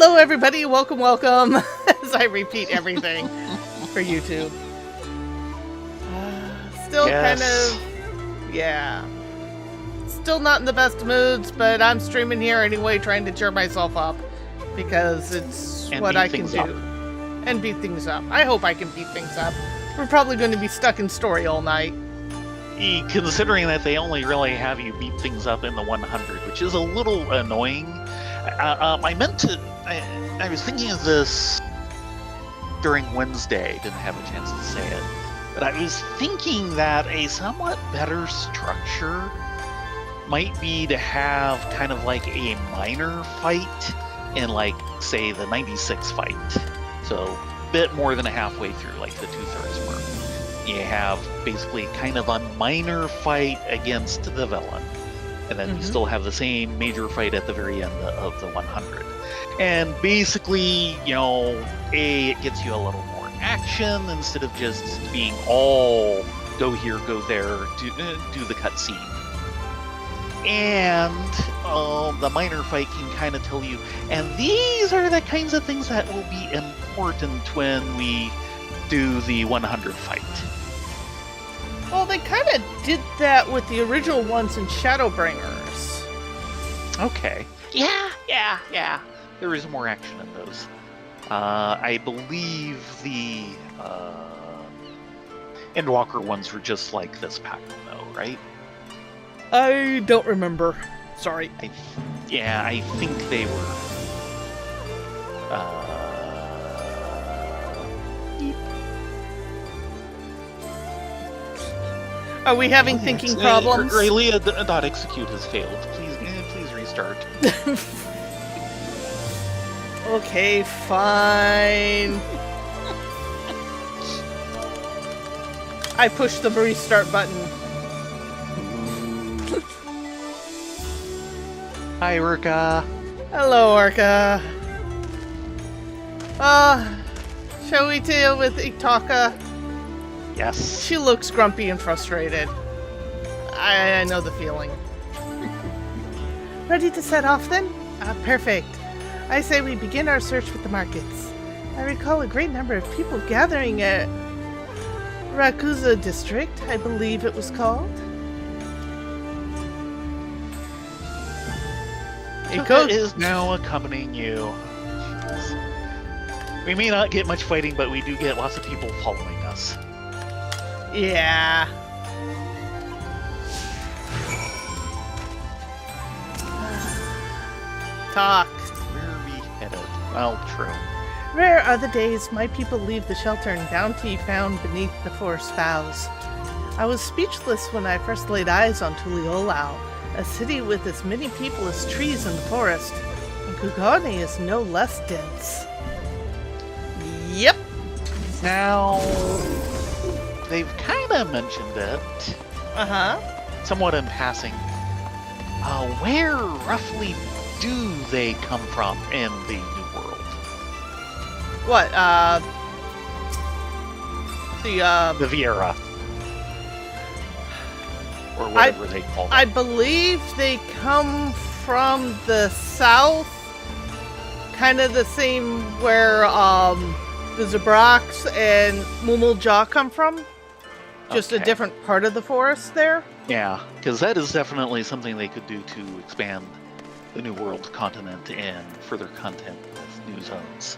Hello, everybody. Welcome, welcome. As I repeat everything for YouTube. Still kind of, yeah. Still not in the best moods, but I'm streaming here anyway, trying to cheer myself up. Because it's what I can do. And beat things up. I hope I can beat things up. We're probably going to be stuck in story all night. Considering that they only really have you beat things up in the 100, which is a little annoying. I was thinking of this during Wednesday, didn't have a chance to say it, but I was thinking that a somewhat better structure might be to have kind of like a minor fight in, like, say, the 96 fight. So a bit more than a halfway through, like the 2/3 mark. You have basically kind of a minor fight against the villain. And then you still have the same major fight at the very end of the 100. And basically, you know, it gets you a little more action instead of just being all go here, go there, do the cutscene. And the minor fight can kind of tell you, and these are the kinds of things that will be important when we do the 100 fight. Well, they kind of did that with the original ones in Shadowbringers. Okay. Yeah. There is more action in those. I believe the Endwalker ones were just like this pack, though, right? I don't remember. Sorry. I think they were. Are we having thinking problems? Aurelia.execute has failed. Please restart. Okay, fine. I pushed the restart button. Hi, Urka. Hello, Orca. Shall we deal with Itaka? Yes. She looks grumpy and frustrated. I know the feeling. Ready to set off then? Perfect. I say we begin our search with the markets. I recall a great number of people gathering at Rakuza District, I believe it was called. Iko is now accompanying you. We may not get much fighting, but we do get lots of people following us. Yeah. Talk. Where are we headed? Well, true. Rare are the days my people leave the shelter and bounty found beneath the forest boughs. I was speechless when I first laid eyes on Tuliolao, a city with as many people as trees in the forest, and Kugane is no less dense. Yep. Now, they've kind of mentioned it. Somewhat in passing. Where roughly do they come from in the New World? What, the Viera. Or whatever they call it. I believe they come from the south, kind of the same where, the Zabraks and Mumulja come from. Just a different part of the forest there. Yeah, because that is definitely something they could do to expand the New World continent and further content with new zones.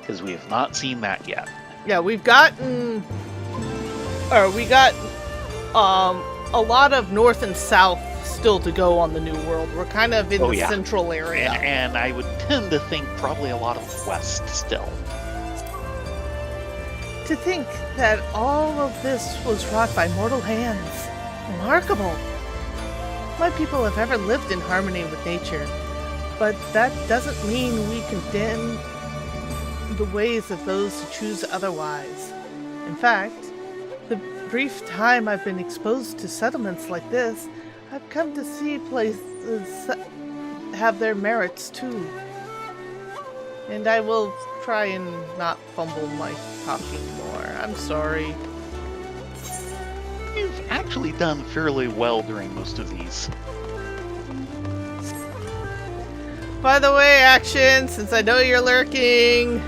Because we have not seen that yet. Yeah, we got a lot of north and south still to go on the New World. We're kind of in the central area. And I would tend to think probably a lot of west still. To think that all of this was wrought by mortal hands. Remarkable. My people have ever lived in harmony with nature, but that doesn't mean we condemn the ways of those who choose otherwise. In fact, the brief time I've been exposed to settlements like this, I've come to see places have their merits too. And I will try and not fumble my talking more. I'm sorry. You've actually done fairly well during most of these. By the way, Action, since I know you're lurking,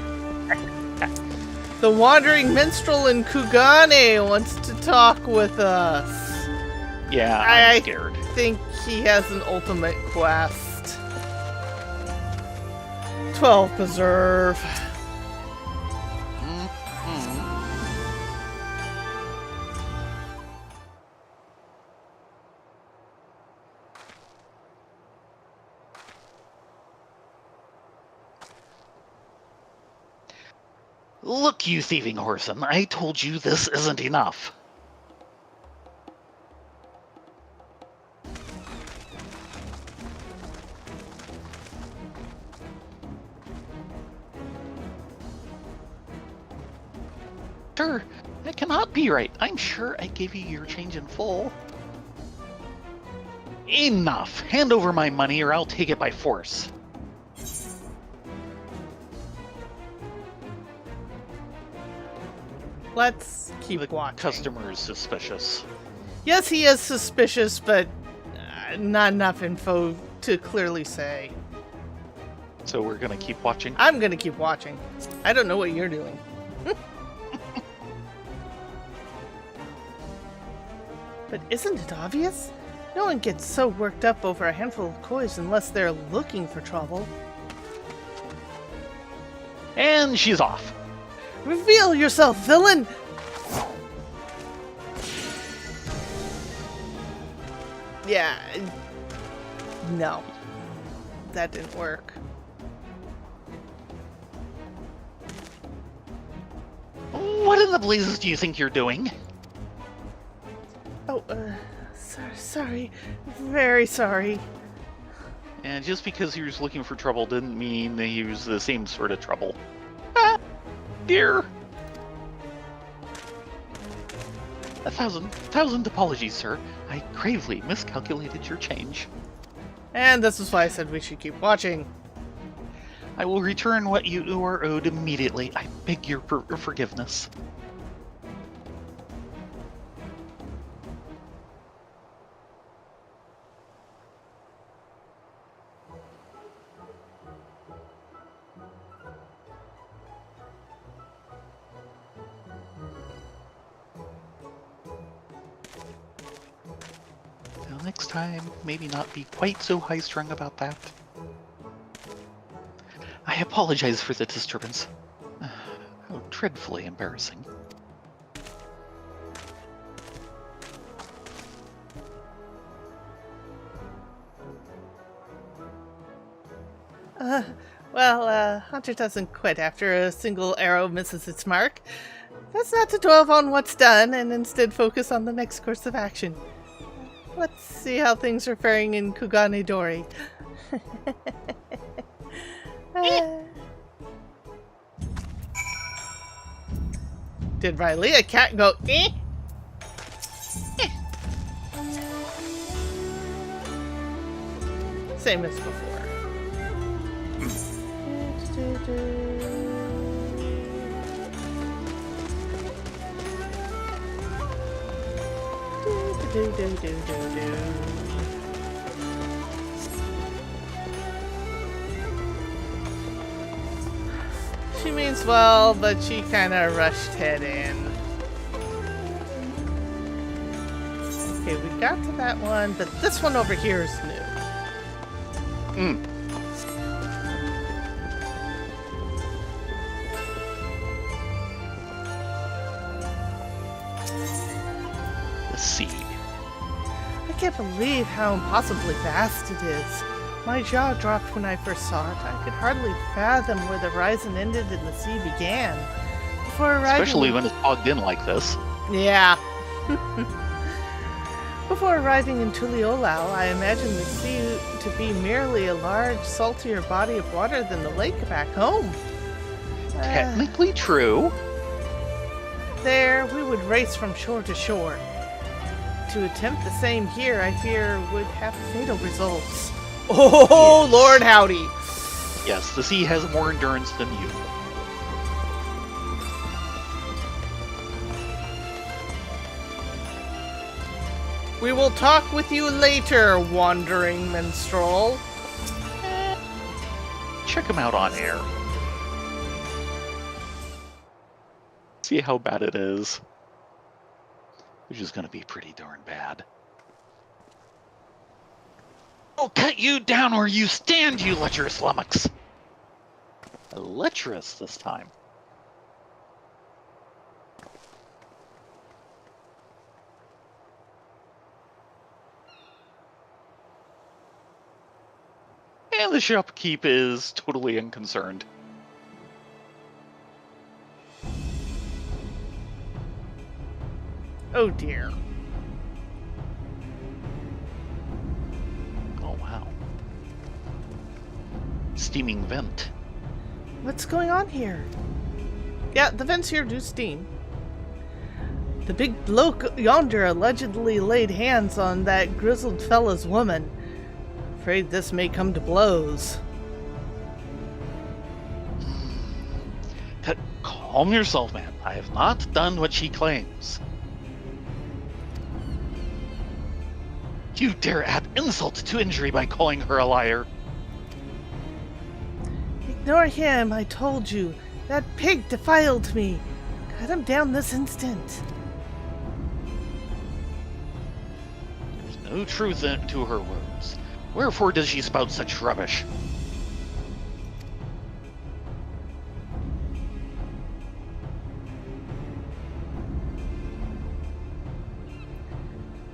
the wandering minstrel in Kugane wants to talk with us. Yeah, I'm scared. I think he has an ultimate quest. 12 Preserve. Look, you thieving Horson, I told you this isn't enough. Sure, that cannot be right. I'm sure I gave you your change in full. Enough! Hand over my money or I'll take it by force. Let's keep watching. Customer is suspicious. Yes, he is suspicious, but not enough info to clearly say. So we're gonna keep watching? I'm gonna keep watching. I don't know what you're doing. But isn't it obvious? No one gets so worked up over a handful of coins unless they're looking for trouble. And she's off. Reveal yourself, villain! Yeah. No. That didn't work. What in the blazes do you think you're doing? Oh, sorry. Very sorry. And just because he was looking for trouble didn't mean that he was the same sort of trouble. Ah, dear. 1,000 apologies, sir. I gravely miscalculated your change. And this is why I said we should keep watching. I will return what you are owed immediately. I beg your forgiveness. Next time, maybe not be quite so high-strung about that. I apologize for the disturbance. How dreadfully embarrassing. Hunter doesn't quit after a single arrow misses its mark. That's not to dwell on what's done and instead focus on the next course of action. Let's see how things are faring in Kugane Dori. Did Riley cat go eh? Same as before. She means well, but she kind of rushed head in. Okay, we got to that one, but this one over here is new. The sea. I can't believe how impossibly vast it is. My jaw dropped when I first saw it. I could hardly fathom where the horizon ended and the sea began. Especially when it's bogged in like this. Yeah. Before arriving in Tuliolao, I imagined the sea to be merely a large, saltier body of water than the lake back home. Technically true. There, we would race from shore to shore. To attempt the same here, I fear, would have fatal results. Oh, yes. Lord howdy! Yes, the sea has more endurance than you. We will talk with you later, wandering minstrel. check him out on air. See how bad it is. Which is going to be pretty darn bad. I'll cut you down where you stand, you lecherous lummox. Lecherous this time. And the shopkeep is totally unconcerned. Oh dear. Oh wow. Steaming vent. What's going on here? Yeah, the vents here do steam. The big bloke yonder allegedly laid hands on that grizzled fella's woman. Afraid this may come to blows. Calm yourself, man. I have not done what she claims. You dare add insult to injury by calling her a liar. Ignore him, I told you. That pig defiled me. Cut him down this instant. There's no truth to her words. Wherefore does she spout such rubbish?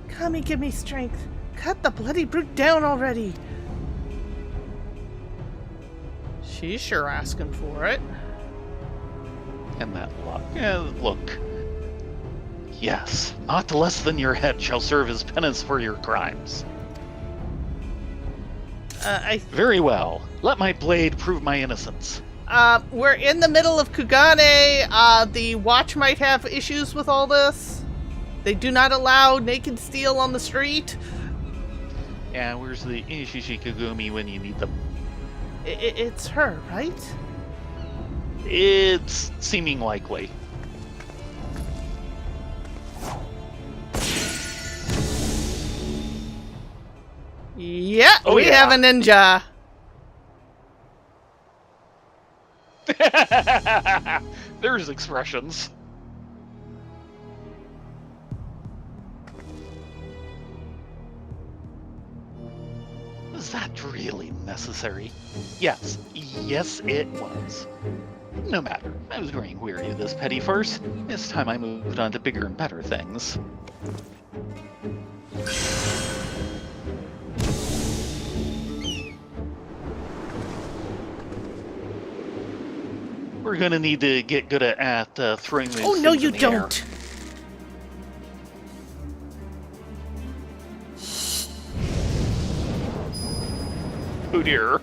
Kami, give me strength. Cut the bloody brute down already. She's sure asking for it. And that luck. Look. Yes, not less than your head shall serve as penance for your crimes. Very well. Let my blade prove my innocence. We're in the middle of Kugane. The watch might have issues with all this. They do not allow naked steel on the street. Yeah, where's the Ishishi Kagumi when you need them? It's her, right? It's seeming likely. Yeah, Oh, we yeah. have a ninja. There's expressions. Was that really necessary? Yes. Yes, it was. No matter. I was growing weary of this petty farce. This time I moved on to bigger and better things. We're gonna need to get good at throwing these Oh, no, things you in the air. don't. Oh dear.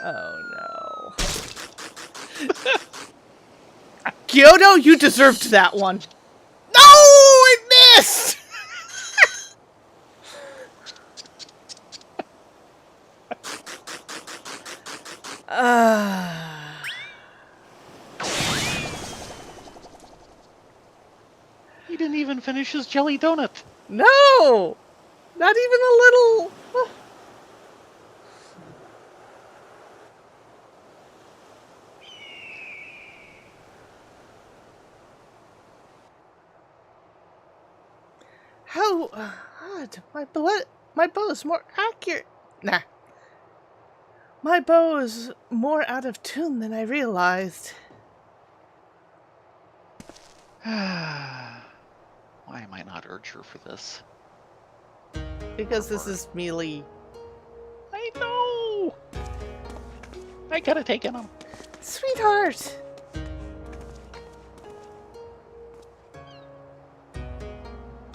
Oh, no. Kyoto, you deserved that one. No, it missed! He didn't even finish his jelly donut. No! Not even a little. How odd. My bow is more accurate. Nah. My bow is more out of tune than I realized. Why am I not urge her for this? Because this is melee. I know! I gotta take him. Sweetheart!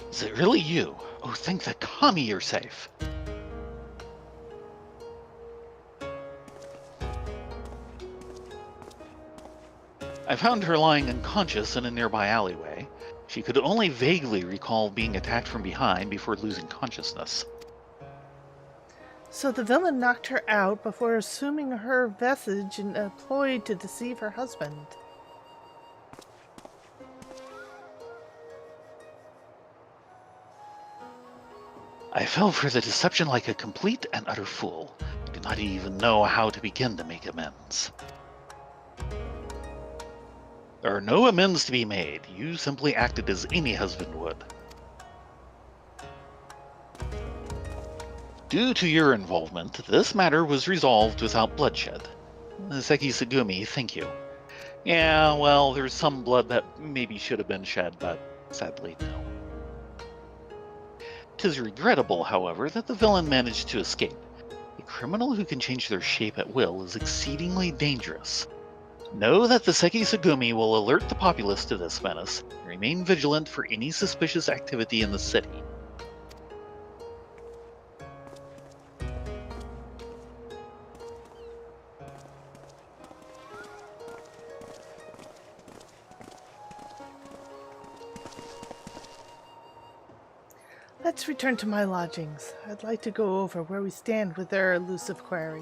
Is it really you? Oh, thank the Kami you're safe. I found her lying unconscious in a nearby alleyway. She could only vaguely recall being attacked from behind before losing consciousness. So the villain knocked her out before assuming her vestige and employed to deceive her husband. I fell for the deception like a complete and utter fool. I do not even know how to begin to make amends. There are no amends to be made. You simply acted as any husband would. Due to your involvement, this matter was resolved without bloodshed. Seki Sugumi, thank you. Yeah, well, there's some blood that maybe should have been shed, but sadly, no. 'Tis regrettable, however, that the villain managed to escape. A criminal who can change their shape at will is exceedingly dangerous. Know that the Seki Sugumi will alert the populace to this menace, and remain vigilant for any suspicious activity in the city. Let's return to my lodgings. I'd like to go over where we stand with their elusive quarry.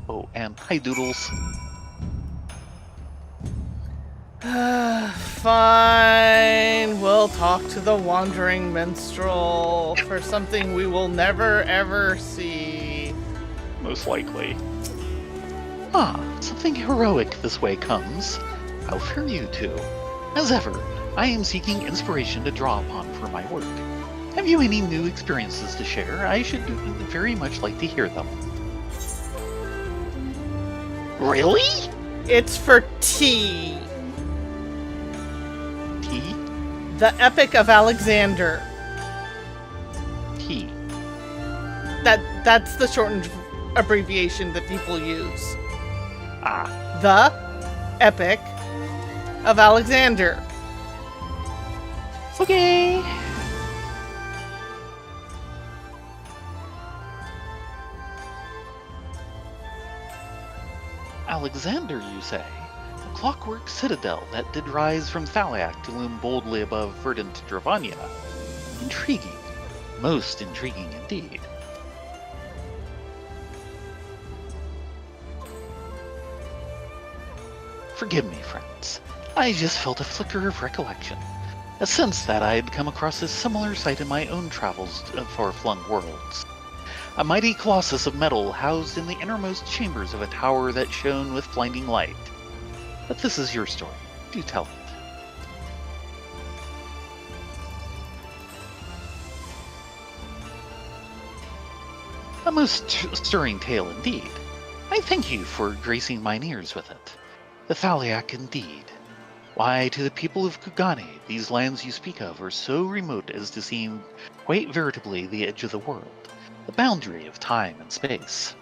Oh, and hi, Doodles. Fine. We'll talk to the wandering minstrel for something we will never ever see. Most likely. Ah, something heroic this way comes. How fare you two? As ever, I am seeking inspiration to draw upon for my work. Have you any new experiences to share? I should very much like to hear them. Really? It's for tea. Tea? The Epic of Alexander. Tea. That's the shortened abbreviation that people use. Ah, The Epic of Alexander. okay. Alexander, you say? A clockwork citadel that did rise from Thaliac to loom boldly above verdant Dravania. Intriguing. Most intriguing indeed. Forgive me, friends. I just felt a flicker of recollection. A sense that I had come across a similar sight in my own travels of far-flung worlds. A mighty colossus of metal housed in the innermost chambers of a tower that shone with blinding light. But this is your story. Do tell it. A most stirring tale indeed. I thank you for gracing mine ears with it. The Thaliac indeed. Why, to the people of Kugane, these lands you speak of are so remote as to seem quite veritably the edge of the world, the boundary of time and space.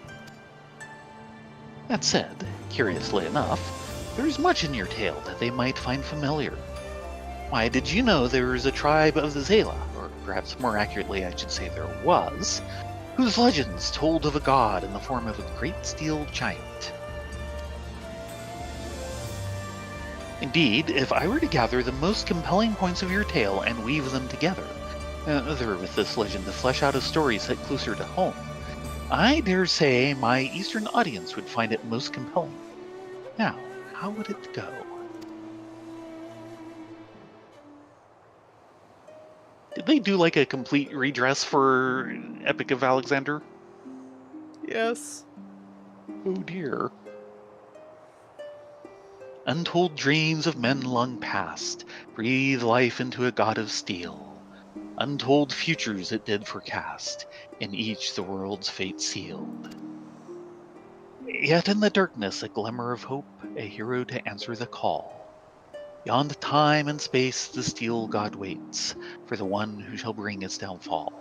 That said, curiously enough, there is much in your tale that they might find familiar. Why, did you know there is a tribe of the Zela, or perhaps more accurately I should say there was, whose legends told of a god in the form of a great steel giant? Indeed, if I were to gather the most compelling points of your tale and weave them together, other with this legend to flesh out a story set closer to home, I dare say my Eastern audience would find it most compelling. Now, how would it go? Did they do like a complete redress for Epic of Alexander? Yes. Oh dear. Untold dreams of men long past breathe life into a god of steel. Untold futures it did forecast, in each the world's fate sealed. Yet in the darkness a glimmer of hope, a hero to answer the call. Beyond time and space the steel god waits, for the one who shall bring its downfall.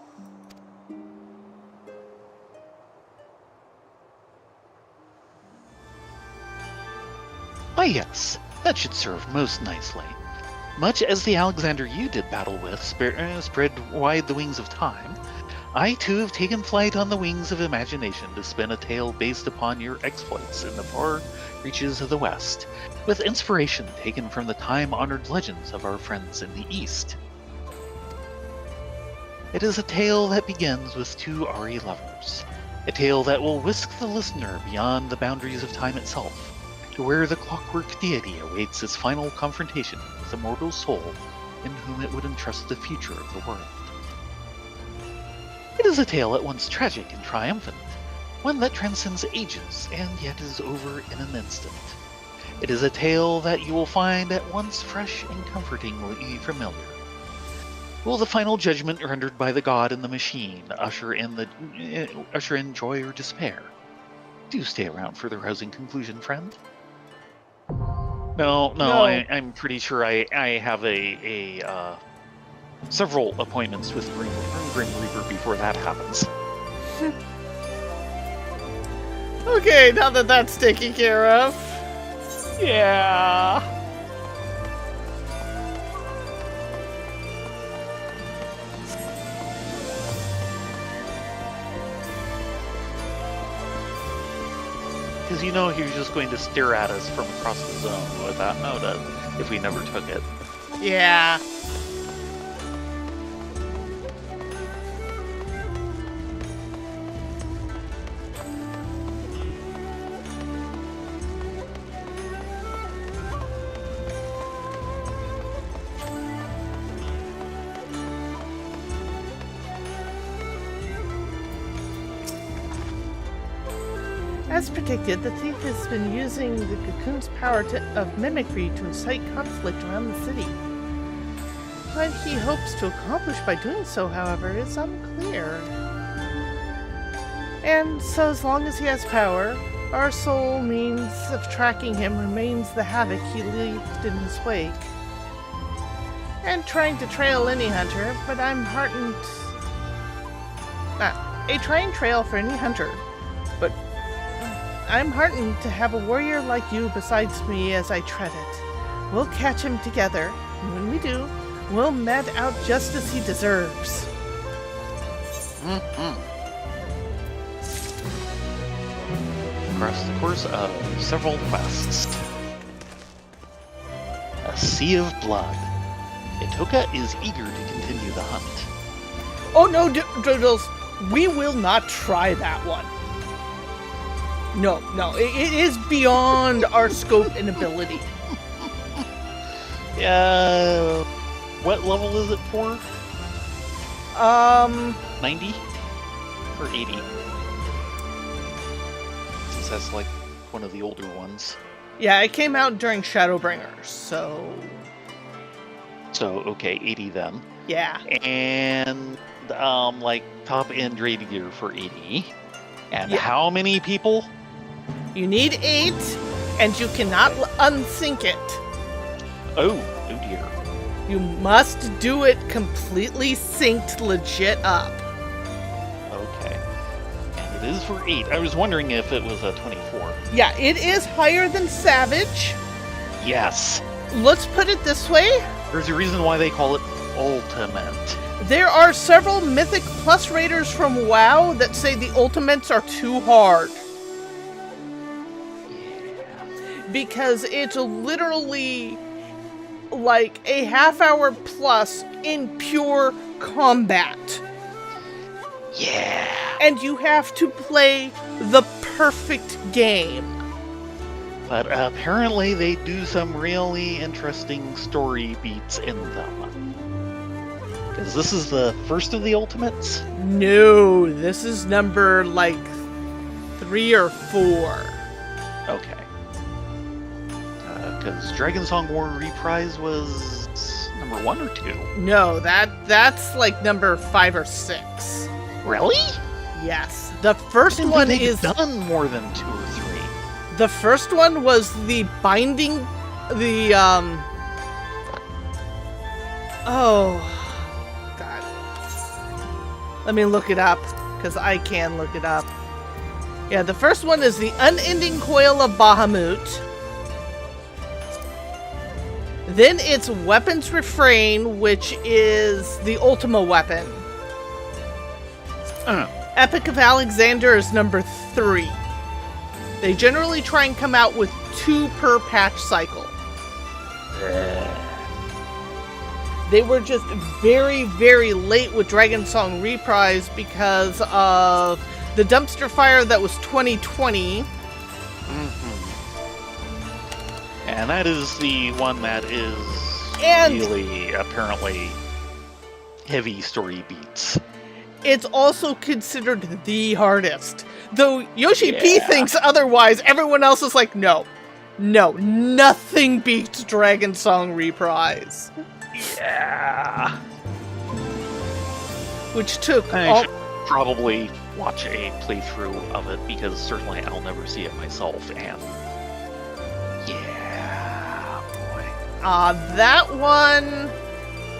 Why yes, that should serve most nicely. Much as the Alexander you did battle with spread wide the wings of time, I too have taken flight on the wings of imagination to spin a tale based upon your exploits in the far reaches of the West, with inspiration taken from the time-honored legends of our friends in the East. It is a tale that begins with two Ari lovers, a tale that will whisk the listener beyond the boundaries of time itself, to where the clockwork deity awaits its final confrontation with a mortal soul in whom it would entrust the future of the world. It is a tale at once tragic and triumphant, one that transcends ages and yet is over in an instant. It is a tale that you will find at once fresh and comfortingly familiar. Will the final judgment rendered by the god and the machine usher in joy or despair? Do stay around for the rousing conclusion, friend. No. I'm pretty sure I have several appointments with Grim Reaper before that happens. Okay, now that that's taken care of. Yeah. Because you know he's just going to stare at us from across the zone without notice if we never took it. Yeah. As predicted, the thief has been using the cocoon's power of mimicry to incite conflict around the city. What he hopes to accomplish by doing so, however, is unclear. And so as long as he has power, our sole means of tracking him remains the havoc he left in his wake. And trying to trail any hunter, but I'm heartened... a trying trail for any hunter, but I'm heartened to have a warrior like you besides me as I tread it. We'll catch him together, and when we do, we'll met out just as he deserves. Across the course of several quests. A sea of blood. Itoka is eager to continue the hunt. Oh no, Doodles, we will not try that one. No, it is beyond our scope and ability. Yeah. What level is it for? 90 or 80? Since that's like one of the older ones. Yeah, it came out during Shadowbringers, so okay, 80 then. Yeah. And like top end raid gear for 80. And yeah. How many people? You need 8, and you cannot unsync it. Oh dear. You must do it completely synced legit up. Okay. And it is for 8. I was wondering if it was a 24. Yeah, it is higher than Savage. Yes. Let's put it this way. There's a reason why they call it Ultimate. There are several Mythic Plus raiders from WoW that say the Ultimates are too hard. Because it's literally like a half-hour plus in pure combat. Yeah. And you have to play the perfect game. But apparently they do some really interesting story beats in them. Because this is the first of the Ultimates? No, this is number like 3 or 4. Okay. Because Dragon Song War Reprise was number 1 or 2? No, that's like number 5 or 6. Really? Yes. The first one is done more than 2 or 3. The first one was the binding, oh, God. Let me look it up, because I can look it up. Yeah, the first one is the Unending Coil of Bahamut. Then it's Weapons Refrain, which is the Ultima weapon. Epic of Alexander is number 3. They generally try and come out with 2 per patch cycle. They were just very, very late with Dragon Song Reprise because of the dumpster fire that was 2020. and that is the one that is really apparently heavy story beats. It's also considered the hardest. Though Yoshi P thinks otherwise, everyone else is like, no, nothing beats Dragon Song Reprise. Yeah. Which took I should probably watch a playthrough of it, because certainly I'll never see it myself, and yeah, boy. That one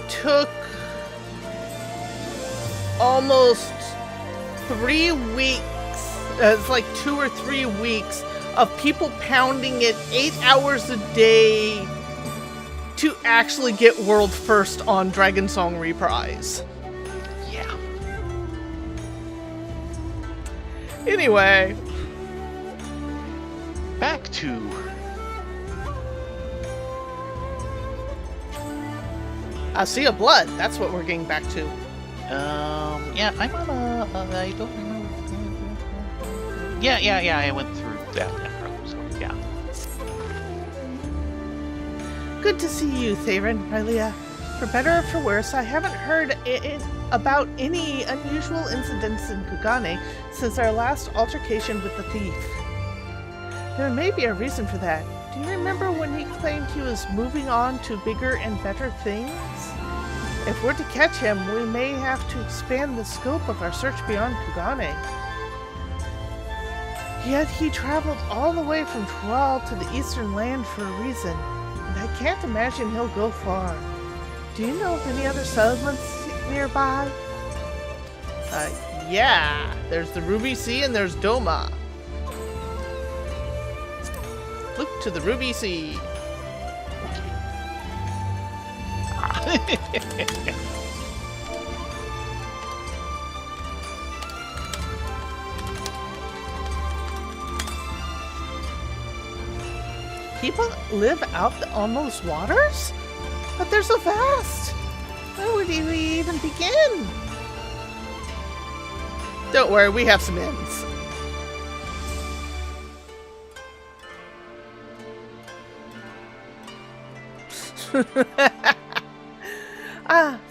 took almost 3 weeks. It's like 2 or 3 weeks of people pounding it 8 hours a day to actually get world first on Dragon Song Reprise. Yeah. Anyway. Back to... A Sea of Blood. That's what we're getting back to. Yeah, I'm on I don't remember. Yeah, I went through that intro, so yeah. Good to see you, Theron, Rylea. For better or for worse, I haven't heard about any unusual incidents in Kugane since our last altercation with the thief. There may be a reason for that. Do you remember when he claimed he was moving on to bigger and better things? If we're to catch him, we may have to expand the scope of our search beyond Kugane. Yet he traveled all the way from Thrall to the Eastern Land for a reason, and I can't imagine he'll go far. Do you know of any other settlements nearby? Yeah. There's the Ruby Sea and there's Doma. Look to the Ruby Sea. People live out on those waters? But they're so vast. Where would we even begin? Don't worry, we have some ends.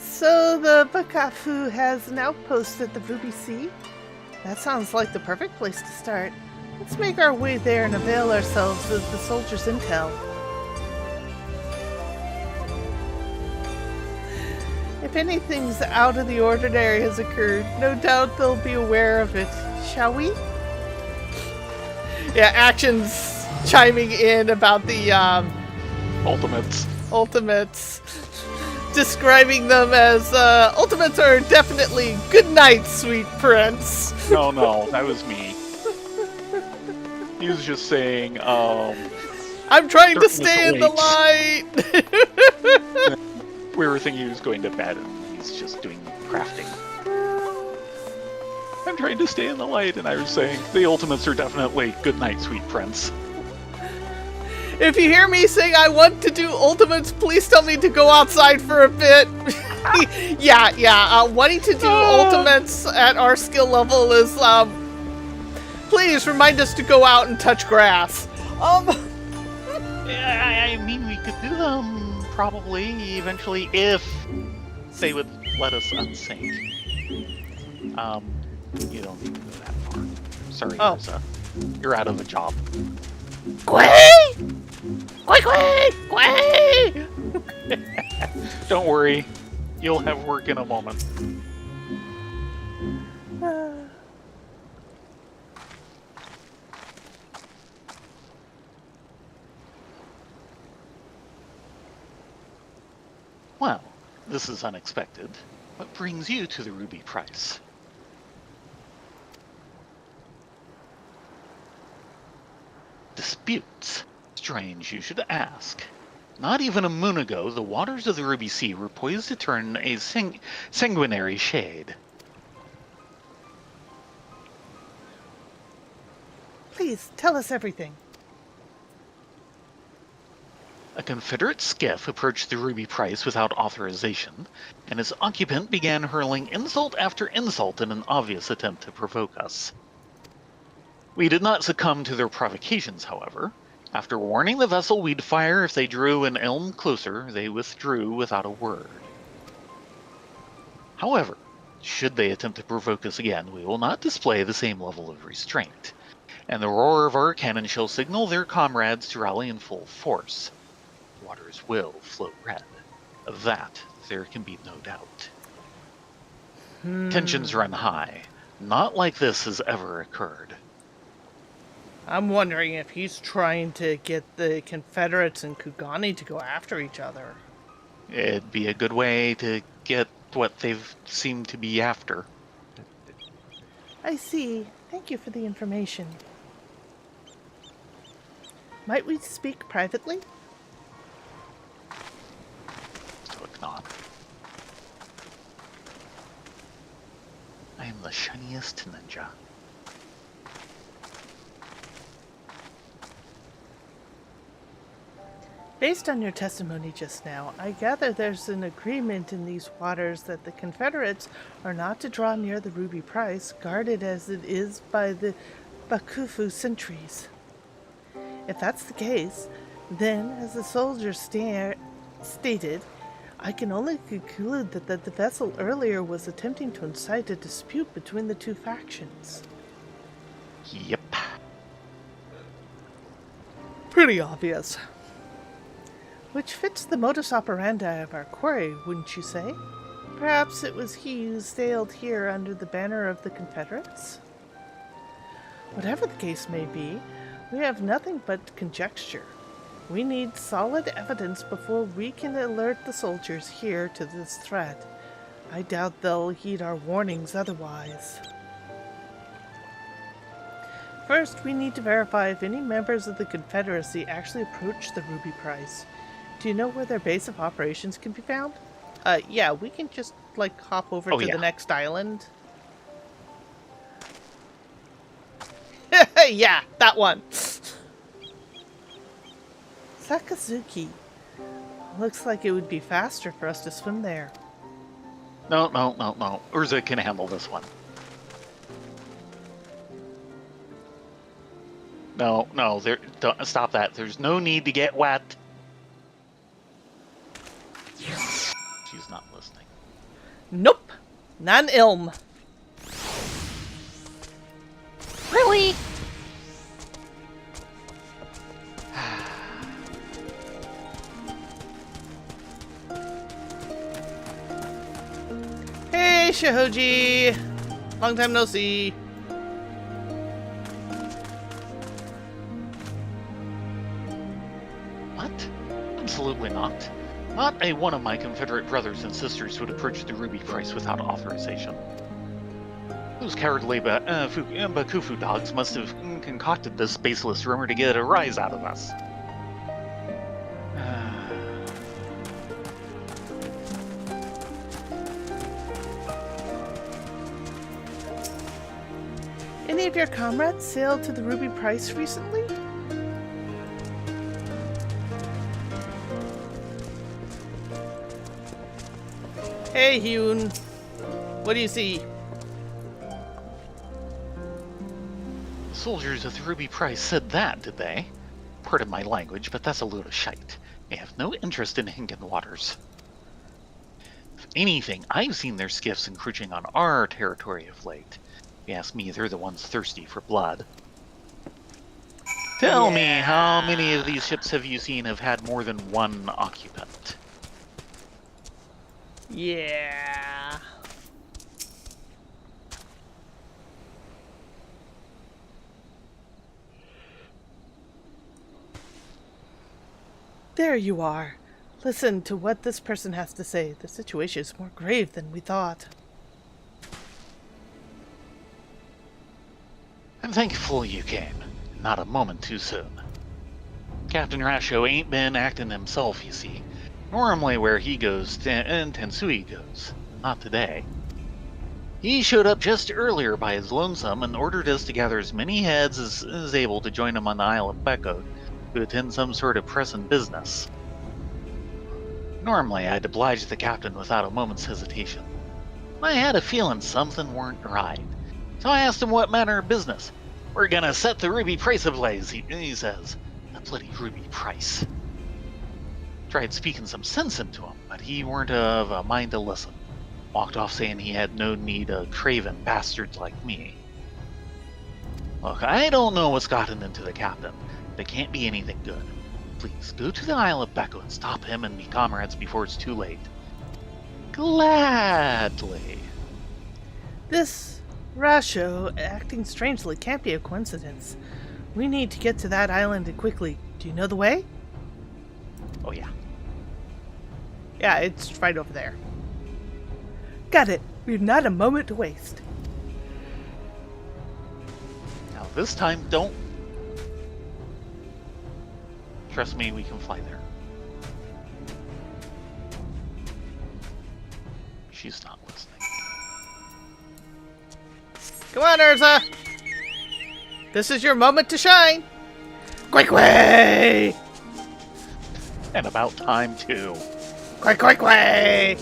So the Bakafu has an outpost at the Ruby Sea? That sounds like the perfect place to start. Let's make our way there and avail ourselves of the soldiers' intel. If anything's out of the ordinary has occurred, no doubt they'll be aware of it. Shall we? Yeah, Action's chiming in about the Ultimates. Describing them as, Ultimates are definitely good night, sweet prince. No, that was me. He was just saying, I'm trying to stay in the light! We were thinking he was going to bed, and he's just doing crafting. I'm trying to stay in the light, and I was saying, the Ultimates are definitely good night, sweet prince. If you hear me saying I want to do Ultimates, please tell me to go outside for a bit. Wanting to do Ultimates at our skill level is, please remind us to go out and touch grass. I mean, we could do them, probably, eventually, if they would let us unsync. You don't need to go that far. Sorry, Rosa. You're out of a job. Quay! Don't worry, you'll have work in a moment. Well, this is unexpected. What brings you to the Ruby Price? Disputes. Strange you should ask. Not even a moon ago, the waters of the Ruby Sea were poised to turn a sanguinary shade. Please, tell us everything. A Confederate skiff approached the Ruby Price without authorization, and its occupant began hurling insult after insult in an obvious attempt to provoke us. We did not succumb to their provocations, however. After warning the vessel we'd fire if they drew an elm closer, they withdrew without a word. However, should they attempt to provoke us again, we will not display the same level of restraint, and the roar of our cannon shall signal their comrades to rally in full force. The waters will flow red. Of that, there can be no doubt. Tensions run high. Not like this has ever occurred. I'm wondering if he's trying to get the Confederates and Kugani to go after each other. It'd be a good way to get what they've seemed to be after. I see. Thank you for the information. Might we speak privately? Stoic nod. I am the shiniest ninja. Based on your testimony just now, I gather there's an agreement in these waters that the Confederates are not to draw near the Ruby Price, guarded as it is by the Bakufu sentries. If that's the case, then, as the soldier stated, I can only conclude that the vessel earlier was attempting to incite a dispute between the two factions. Yep. Pretty obvious. Which fits the modus operandi of our quarry, wouldn't you say? Perhaps it was he who sailed here under the banner of the Confederates? Whatever the case may be, we have nothing but conjecture. We need solid evidence before we can alert the soldiers here to this threat. I doubt they'll heed our warnings otherwise. First, we need to verify if any members of the Confederacy actually approached the Ruby Price. Do you know where their base of operations can be found? Yeah, we can just, hop over to the next island. Yeah, that one! Sakazuki. Looks like it would be faster for us to swim there. No. Urza can handle this one. No, don't stop that. There's no need to get wet. She's not listening. Nope. Nan ilm. Really? Hey, Shahoji. Long time no see. What? Absolutely not. Not a one of my Confederate brothers and sisters would approach the Ruby Price without authorization. Those cowardly Bakufu dogs must have concocted this baseless rumor to get a rise out of us. Any of your comrades sailed to the Ruby Price recently? Hey, Hyun. What do you see? Soldiers of the Ruby Price said that, did they? Pardon my language, but that's a load of shite. They have no interest in Hinken waters. If anything, I've seen their skiffs encroaching on our territory of late. If you ask me, they're the ones thirsty for blood. Tell me, how many of these ships have you seen have had more than one occupant? Yeah. There you are. Listen to what this person has to say. The situation is more grave than we thought. I'm thankful you came. Not a moment too soon. Captain Rasho ain't been acting himself, you see. Normally where he goes, Tensui goes. Not today. He showed up just earlier by his lonesome and ordered us to gather as many heads as is able to join him on the Isle of Beko to attend some sort of pressing business. Normally I'd oblige the captain without a moment's hesitation. I had a feeling something weren't right. So I asked him what manner of business. We're gonna set the Ruby Price ablaze, he says. That bloody Ruby Price. Tried speaking some sense into him, but he weren't of a mind to listen. Walked off saying he had no need of craven bastards like me. Look, I don't know what's gotten into the captain, but it can't be anything good. Please, go to the Isle of Becco and stop him and me comrades before it's too late. Gladly. This Rasho acting strangely can't be a coincidence. We need to get to that island quickly. Do you know the way? Oh yeah. Yeah, it's right over there. Got it. We've not a moment to waste. Now this time, don't... Trust me, we can fly there. She's not listening. Come on, Urza! This is your moment to shine! Quick way! And about time, too. Quick way!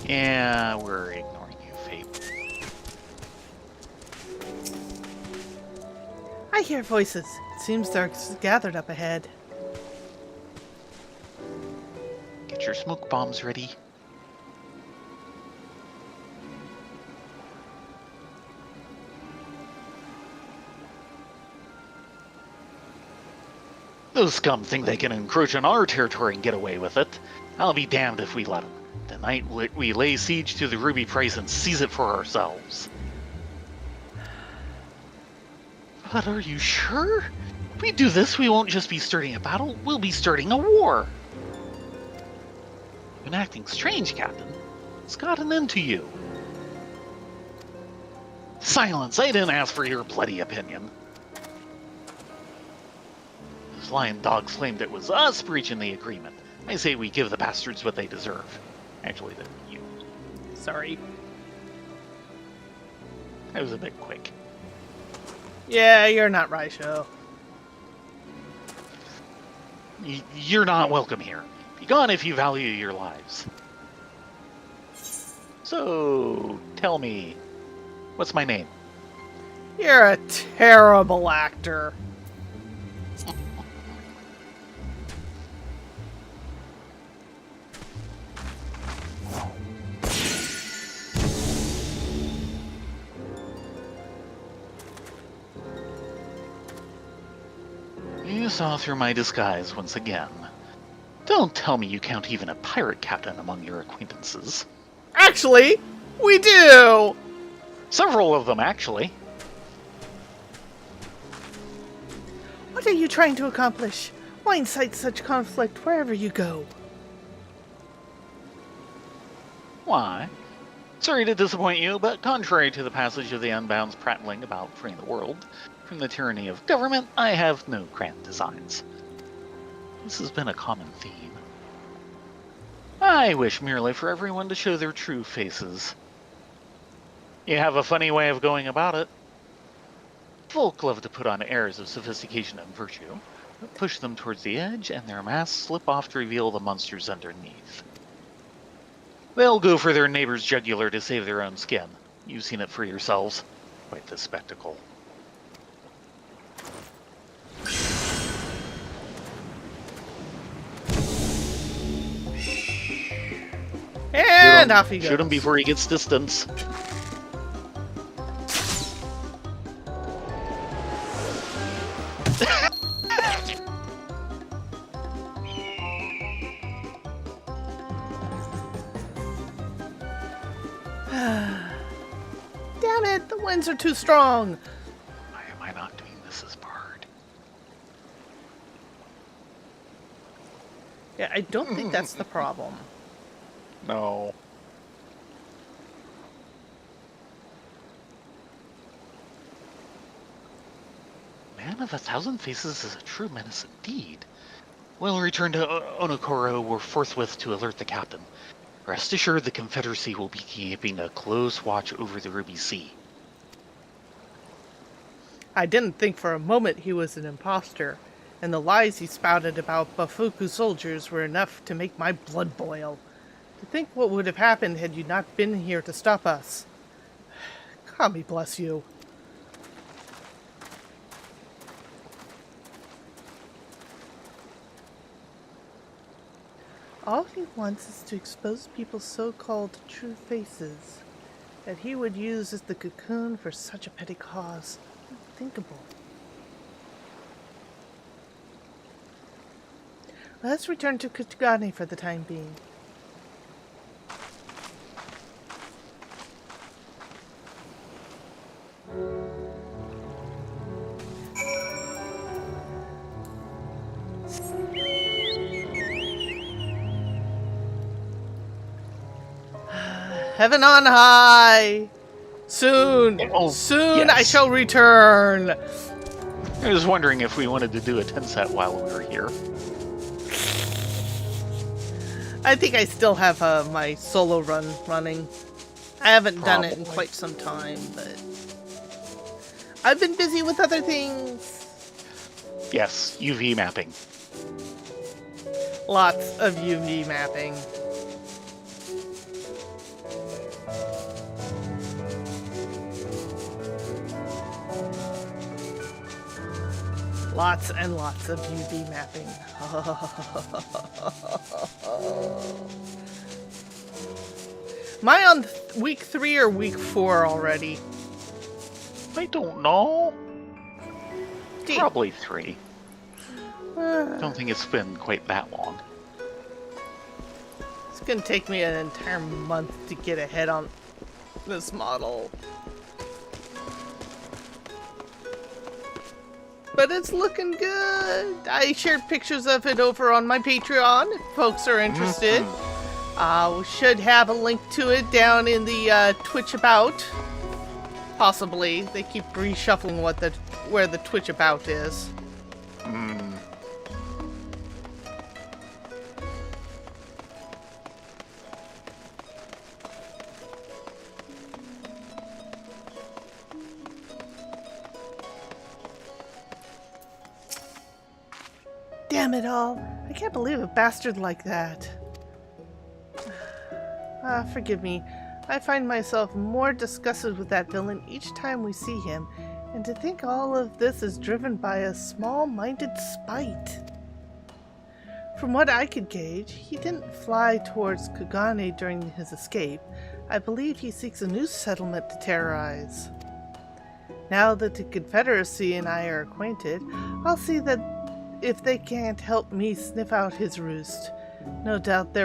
Yeah, we're ignoring you, Fabe. I hear voices. It seems they're gathered up ahead. Get your smoke bombs ready. Those scum think they can encroach on our territory and get away with it. I'll be damned if we let them. Tonight we lay siege to the Ruby Price and seize it for ourselves. But are you sure? If we do this, we won't just be starting a battle, we'll be starting a war. You've been acting strange, Captain. It's gotten into you. Silence! I didn't ask for your bloody opinion. Those lying dogs claimed it was us breaching the agreement. I say we give the bastards what they deserve. Actually, that you. Sorry. That was a bit quick. Yeah, you're not Raisho. You're not welcome here. Be gone if you value your lives. So, tell me, what's my name? You're a terrible actor. You saw through my disguise once again. Don't tell me you count even a pirate captain among your acquaintances. Actually, we do! Several of them, actually. What are you trying to accomplish? Why incite such conflict wherever you go? Why? Sorry to disappoint you, but contrary to the passage of the Unbound's prattling about freeing the world from the tyranny of government, I have no grand designs. This has been a common theme. I wish merely for everyone to show their true faces. You have a funny way of going about it. Folk love to put on airs of sophistication and virtue, but push them towards the edge and their masks slip off to reveal the monsters underneath. They'll go for their neighbor's jugular to save their own skin. You've seen it for yourselves. Quite the spectacle. And off he goes. Shoot him before he gets distance. Damn it, the winds are too strong. Why am I not doing this as Bard? Yeah, I don't think that's the problem. No. Man of 1,000 Faces is a true menace indeed. We'll return to Onokoro forthwith to alert the captain. Rest assured the Confederacy will be keeping a close watch over the Ruby Sea. I didn't think for a moment he was an imposter, and the lies he spouted about Bafuku soldiers were enough to make my blood boil. To think what would have happened had you not been here to stop us. Kami bless you. All he wants is to expose people's so-called true faces, that he would use as the cocoon for such a petty cause. Unthinkable. Let's return to Kutugane for the time being. Heaven on high! Soon! Soon yes. I shall return! I was wondering if we wanted to do a 10 set while we were here. I think I still have my solo run running. I haven't done it in quite some time, but I've been busy with other things. Yes, UV mapping. Lots of UV mapping. Lots and lots of UV mapping. Am I on week 3 or week 4 already? I don't know. Gee. Probably 3. Don't think it's been quite that long. It's gonna take me an entire month to get ahead on this model. But it's looking good. I shared pictures of it over on my Patreon if folks are interested. We should have a link to it down in the Twitch About. Possibly. They keep reshuffling where the Twitch About is. Damn it all. I can't believe a bastard like that. Forgive me. I find myself more disgusted with that villain each time we see him, and to think all of this is driven by a small-minded spite. From what I could gauge, he didn't fly towards Kugane during his escape. I believe he seeks a new settlement to terrorize. Now that the Confederacy and I are acquainted, I'll see that if they can't help me sniff out his roost. No doubt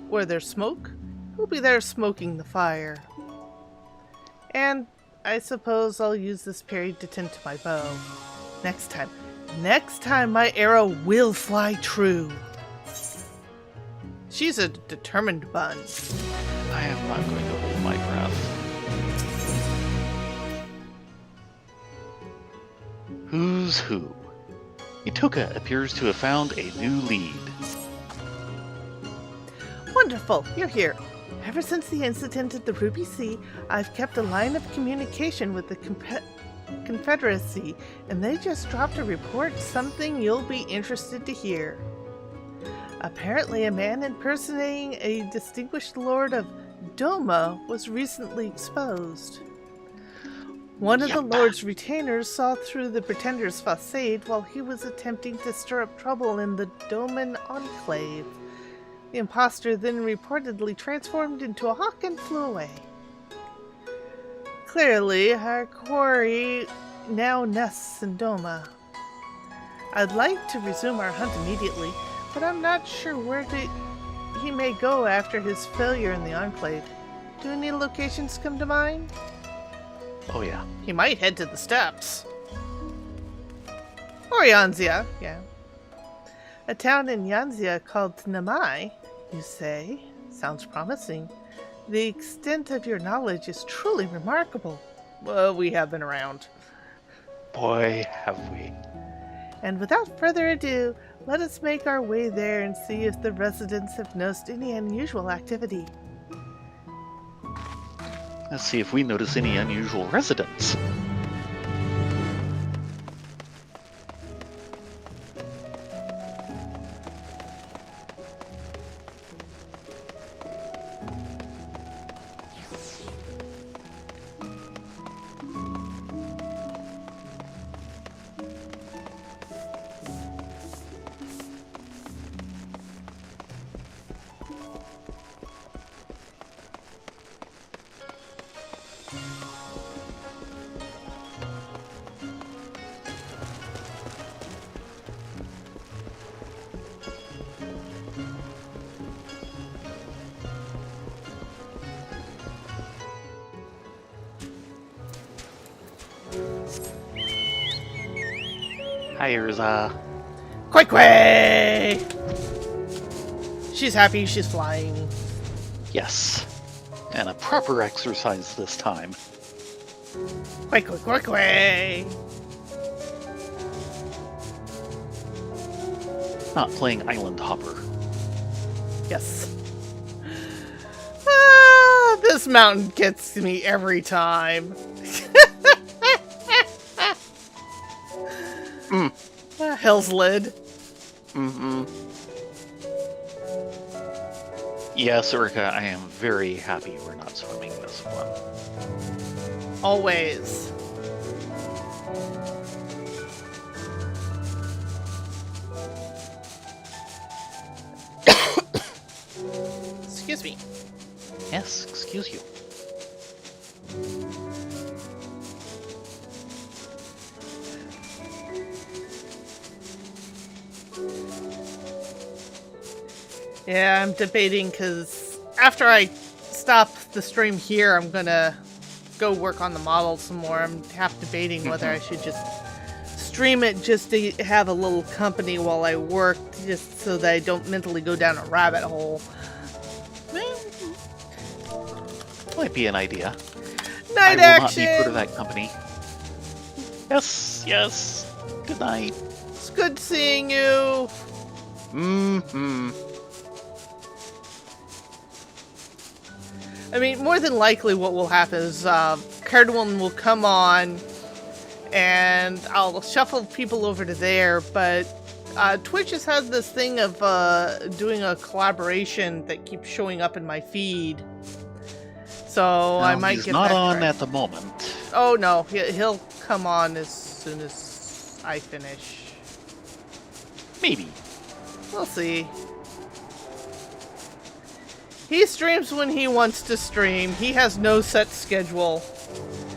where there's smoke, he'll be there smoking the fire. And I suppose I'll use this period to tend to my bow. Next time my arrow will fly true. She's a determined bun. I am not going to hold my breath. Who's who? Itoka appears to have found a new lead. Wonderful, you're here. Ever since the incident at the Ruby Sea, I've kept a line of communication with the Confederacy, and they just dropped a report, something you'll be interested to hear. Apparently, a man impersonating a distinguished lord of Doma was recently exposed. One of the Lord's retainers saw through the pretender's facade while he was attempting to stir up trouble in the Doman enclave. The impostor then reportedly transformed into a hawk and flew away. Clearly, our quarry now nests in Doma. I'd like to resume our hunt immediately, but I'm not sure where he may go after his failure in the enclave. Do any locations come to mind? Oh yeah. He might head to the steppes. Or Yanzia, yeah. A town in Yanzia called Namai, you say? Sounds promising. The extent of your knowledge is truly remarkable. Well, we have been around. Boy, have we. And without further ado, let us make our way there and see if the residents have noticed any unusual activity. Let's see if we notice any unusual residents. Hi, Urza. Quick way! She's happy she's flying. Yes. And a proper exercise this time. Quick way! Not playing Island Hopper. Yes. Ah, this mountain gets me every time. Hell's lid. Mm-hmm. Yes, Urka, I am very happy we're not swimming this one. Always. Excuse me. Yes, excuse you. Yeah, I'm debating because after I stop the stream here, I'm gonna go work on the model some more. I'm half debating whether I should just stream it just to have a little company while I work, just so that I don't mentally go down a rabbit hole. Might be an idea. Night I will action! not be part of that company. Yes, yes. Good night. It's good seeing you. Mm-hmm. I mean, more than likely what will happen is Cardwin will come on and I'll shuffle people over to there, but Twitch has had this thing of doing a collaboration that keeps showing up in my feed. So I might he's get not that on correct. at the moment. Oh no, he'll come on as soon as I finish. Maybe. We'll see. He streams when he wants to stream. He has no set schedule.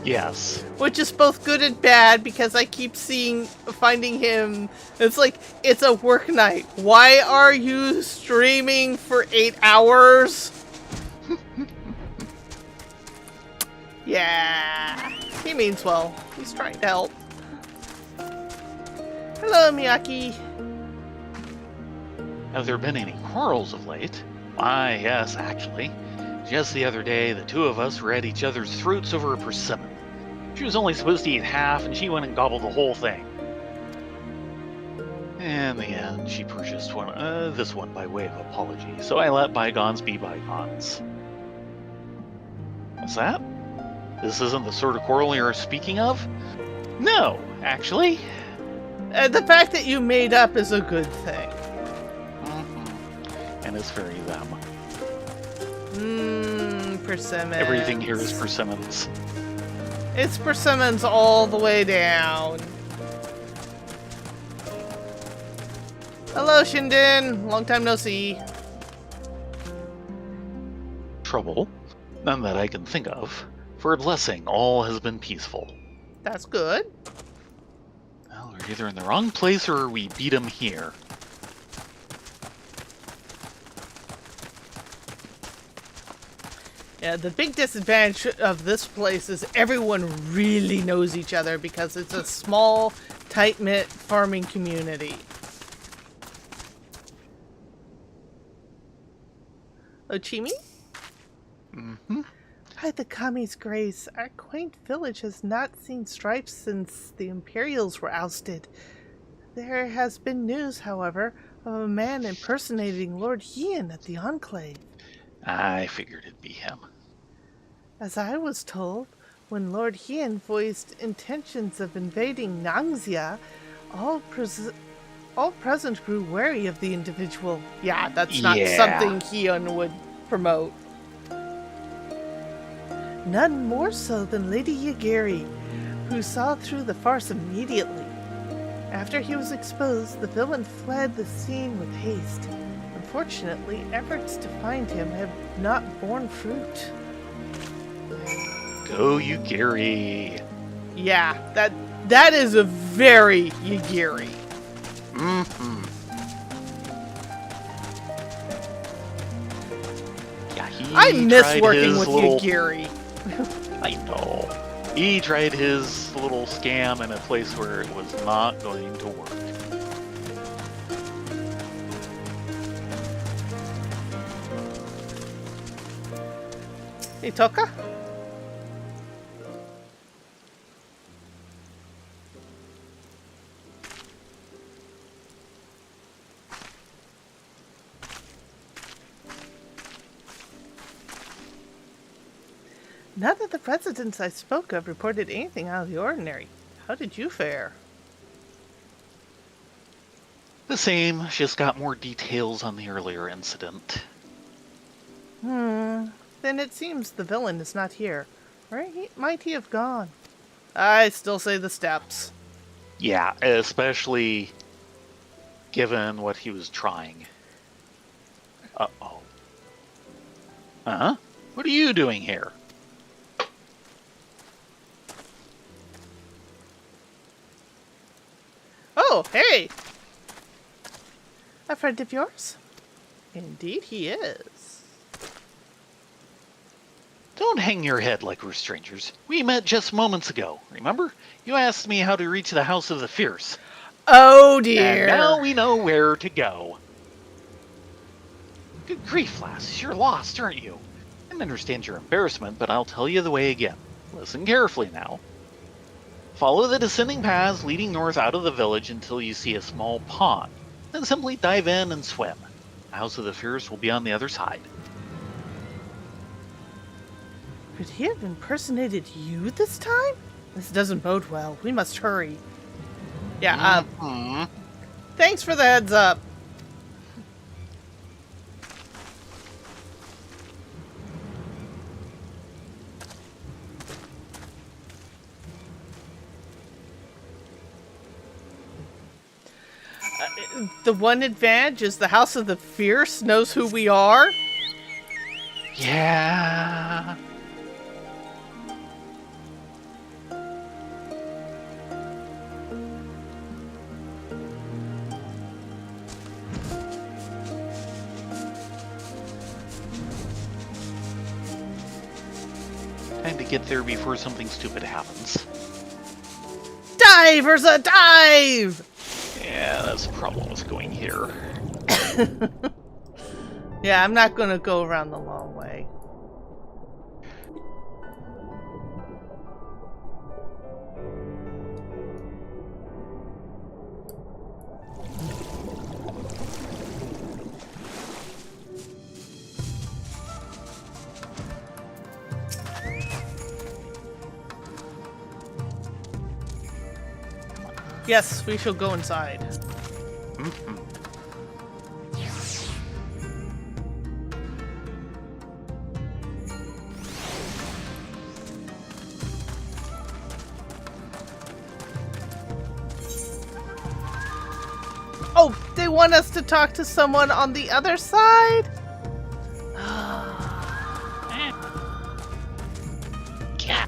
Yes. Which is both good and bad because I keep finding him. It's like, it's a work night. Why are you streaming for 8 hours? Yeah. He means well. He's trying to help. Hello, Miyaki. Have there been any quarrels of late? Why, yes, actually. Just the other day, the two of us were at each other's throats over a persimmon. She was only supposed to eat half, and she went and gobbled the whole thing. In the end, she purchased this one by way of apology, so I let bygones be bygones. What's that? This isn't the sort of quarrel you're speaking of? No, actually. The fact that you made up is a good thing. And it's very them. Persimmons. Everything here is persimmons. It's persimmons all the way down. Hello, Shinden. Long time no see. Trouble? None that I can think of. For a blessing, all has been peaceful. That's good. Well, we're either in the wrong place or we beat them here. Yeah, the big disadvantage of this place is everyone really knows each other because it's a small, tight-knit farming community. Ochimi? Mm-hmm. By the Kami's grace, our quaint village has not seen stripes since the Imperials were ousted. There has been news, however, of a man impersonating Lord Hien at the Enclave. I figured it'd be him. As I was told, when Lord Hien voiced intentions of invading Nangxia, all, all present grew wary of the individual. Yeah, that's not Yeah. something Hien would promote. None more so than Lady Yagiri, who saw through the farce immediately. After he was exposed, the villain fled the scene with haste. Unfortunately, efforts to find him have not borne fruit. Go, Yugiri. Yeah, that is a very Yagiri. Mm-hmm. Yeah, I miss tried working his with little... Yagiri. I know. He tried his little scam in a place where it was not going to work. Hey, Toka? None of the presidents I spoke of reported anything out of the ordinary. How did you fare? The same, just got more details on the earlier incident. Then it seems the villain is not here. Where might he have gone? I still say the steps. Yeah, especially given what he was trying. Uh-oh. Huh? What are you doing here? Oh, hey! A friend of yours? Indeed he is. Don't hang your head like we're strangers. We met just moments ago, remember? You asked me how to reach the House of the Fierce. Oh dear! And now we know where to go. Good grief, lass, you're lost, aren't you? I understand your embarrassment, but I'll tell you the way again. Listen carefully now. Follow the descending paths leading north out of the village until you see a small pond. Then simply dive in and swim. The House of the Fierce will be on the other side. Could he have impersonated you this time? This doesn't bode well. We must hurry. Yeah, thanks for the heads up. The one advantage is the House of the Fierce knows who we are. Yeah. Time to get there before something stupid happens. Dive, Urza, dive! Yeah, that's the problem with going here. Yeah, I'm not gonna go around the long way. Yes, we shall go inside. Mm-hmm. Oh, they want us to talk to someone on the other side? Yeah.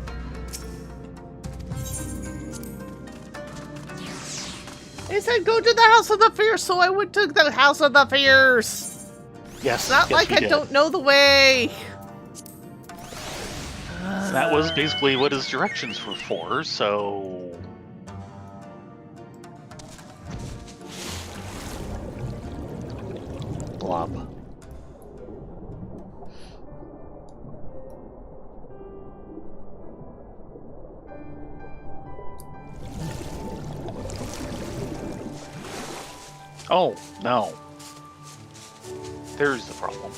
They said go to the House of the Fierce, so I went to the House of the Fierce. Yes. It's not yes, like we I did. don't know the way. That was basically what his directions were for, so... Blob. Oh, no. There's the problem.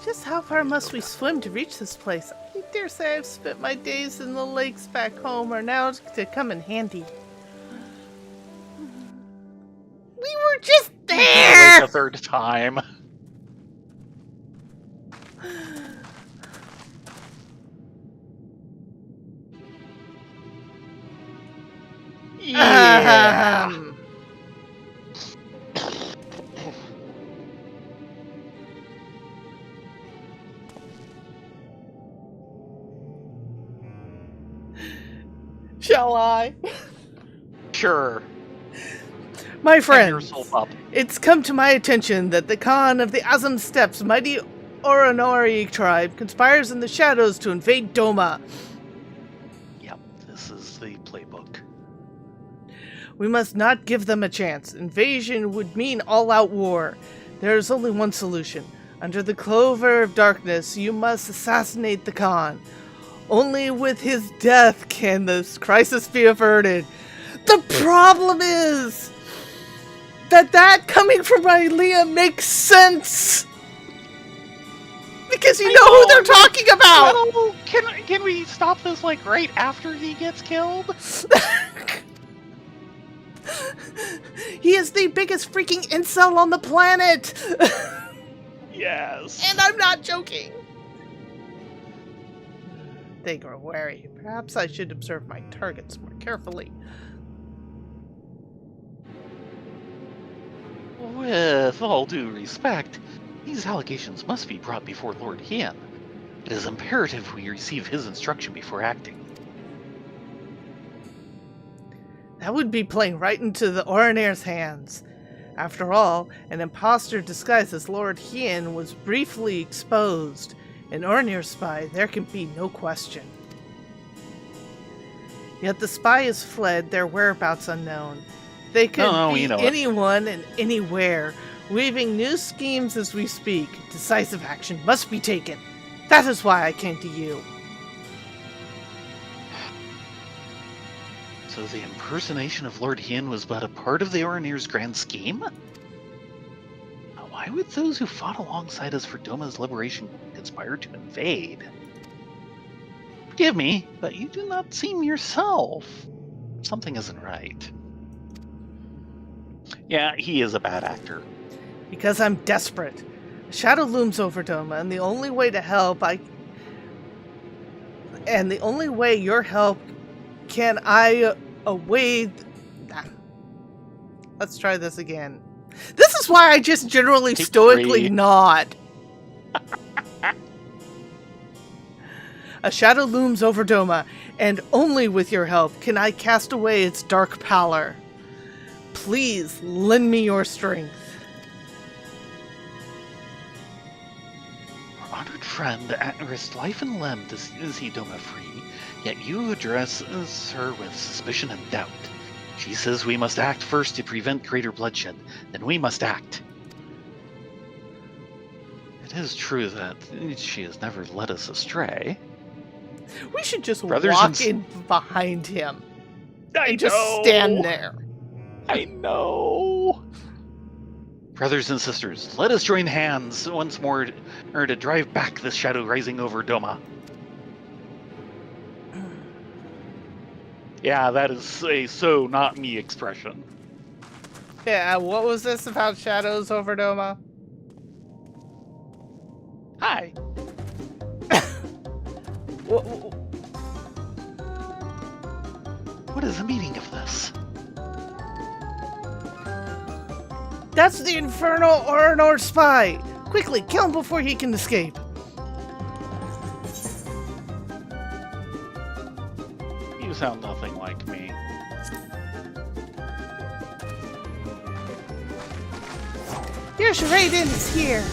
Just how far must we swim to reach this place? I dare say I've spent my days in the lakes back home are now to come in handy. We were just there! Like a third time. Yeah. Shall I? Sure. My Hang friends, yourself up. it's come to my attention that the Khan of the Azam Steppes, mighty Oronori tribe, conspires in the shadows to invade Doma. Yep, this is the playbook. We must not give them a chance. Invasion would mean all-out war. There is only one solution. Under the clover of darkness, you must assassinate the Khan. Only with his death can this crisis be averted. The problem is that coming from Liam makes sense. Because you know who they're talking about. Well, can we stop this like right after he gets killed? He is the biggest freaking incel on the planet. Yes. And I'm not joking. They grow wary. Perhaps I should observe my targets more carefully. With all due respect, these allegations must be brought before Lord Hien. It is imperative we receive his instruction before acting. That would be playing right into the Oronair's hands. After all, an imposter disguised as Lord Hien was briefly exposed. An Oronair spy, there can be no question. Yet the spy has fled, their whereabouts unknown. They could be anyone and anywhere, weaving new schemes as we speak. Decisive action must be taken. That is why I came to you. So the impersonation of Lord Hien was but a part of the Oronair's grand scheme? Now, why would those who fought alongside us for Doma's liberation conspire to invade? Forgive me, but you do not seem yourself. Something isn't right. Yeah, he is a bad actor. Because I'm desperate. A shadow looms over Doma, and the only way to help the only way your help can I await. Let's try this again. This is why I just generally stoically nod. A shadow looms over Doma, and only with your help can I cast away its dark pallor. Please lend me your strength. Our honored friend risked life and limb to see Doma free, yet you address her with suspicion and doubt. She says we must act first to prevent greater bloodshed, then we must act. It is true that she has never led us astray. We should just walk in behind him. And just stand there. I know. Brothers and sisters, let us join hands once more to drive back this shadow rising over Doma. Yeah, that is a so not me expression. Yeah, what was this about shadows over Doma? Hi. What is the meaning of this? That's the infernal Oronair spy! Quickly, kill him before he can escape! You sound nothing like me. Your Raiden is here!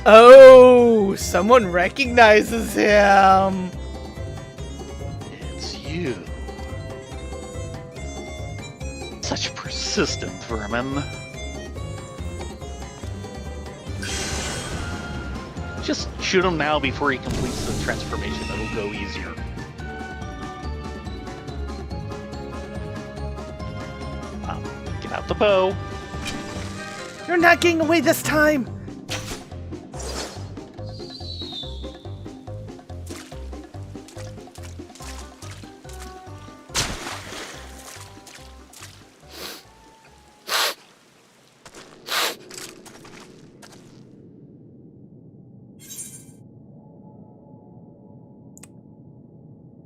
Oh, someone recognizes him! It's you. Such persistent vermin. Just shoot him now before he completes the transformation. It'll go easier. Get out the bow. You're not getting away this time!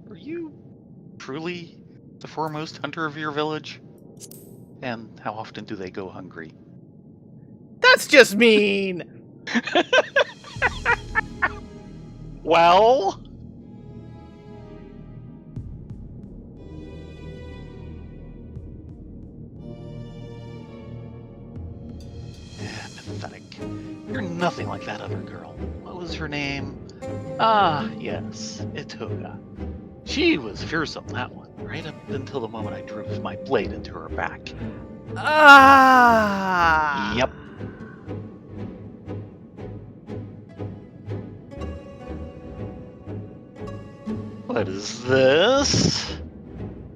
Are you truly the foremost hunter of your village? And how often do they go hungry? That's just mean! Well... pathetic. You're nothing like that other girl. What was her name? Ah, yes, Itoga. She was fearsome, that one, right up until the moment I drove my blade into her back. Ah! Yep. What is this?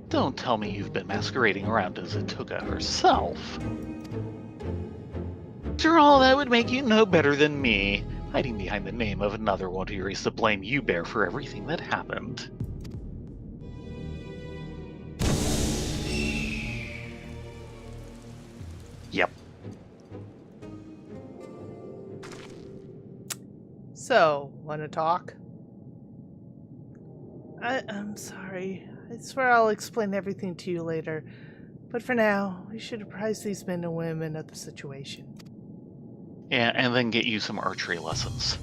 Don't tell me you've been masquerading around as Itoga herself. After all, that would make you no better than me. Hiding behind the name of another won't erase the blame you bear for everything that happened. Yep. So, wanna talk? I'm sorry. I swear I'll explain everything to you later. But for now, we should apprise these men and women of the situation. Yeah, and then get you some archery lessons.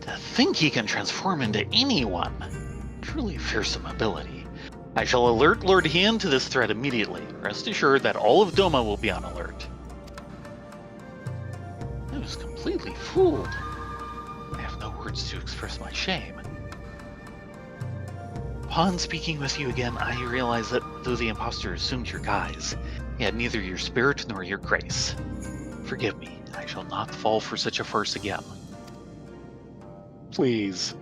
To think he can transform into anyone! Truly fearsome ability. I shall alert Lord Hien to this threat immediately. Rest assured that all of Doma will be on alert. I was completely fooled. I have no words to express my shame. Upon speaking with you again, I realize that though the impostor assumed your guise, he had neither your spirit nor your grace. Forgive me, I shall not fall for such a farce again. Please.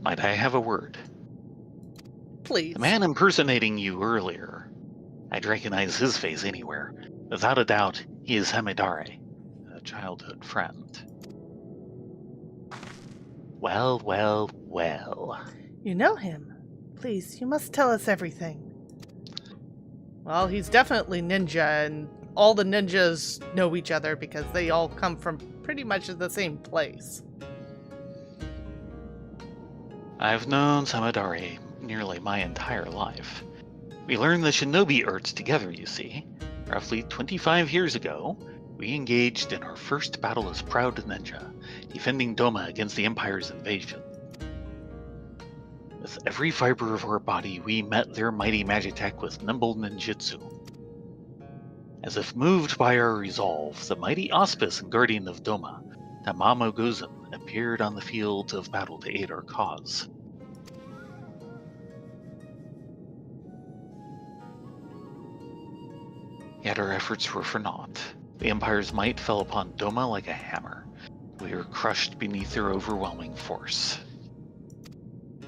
Might I have a word? Please. The man impersonating you earlier. I'd recognize his face anywhere. Without a doubt, he is Hamidare, a childhood friend. Well, well, well. You know him. Please, you must tell us everything. Well, he's definitely ninja, and all the ninjas know each other because they all come from pretty much the same place. I've known Samadari nearly my entire life. We learned the shinobi arts together, you see. Roughly 25 years ago, we engaged in our first battle as proud ninja, defending Doma against the Empire's invasion. With every fiber of our body, we met their mighty magitech with nimble ninjutsu. As if moved by our resolve, the mighty auspice and guardian of Doma, Tamamo Gozen, appeared on the field of battle to aid our cause. Yet our efforts were for naught. The Empire's might fell upon Doma like a hammer. We were crushed beneath their overwhelming force.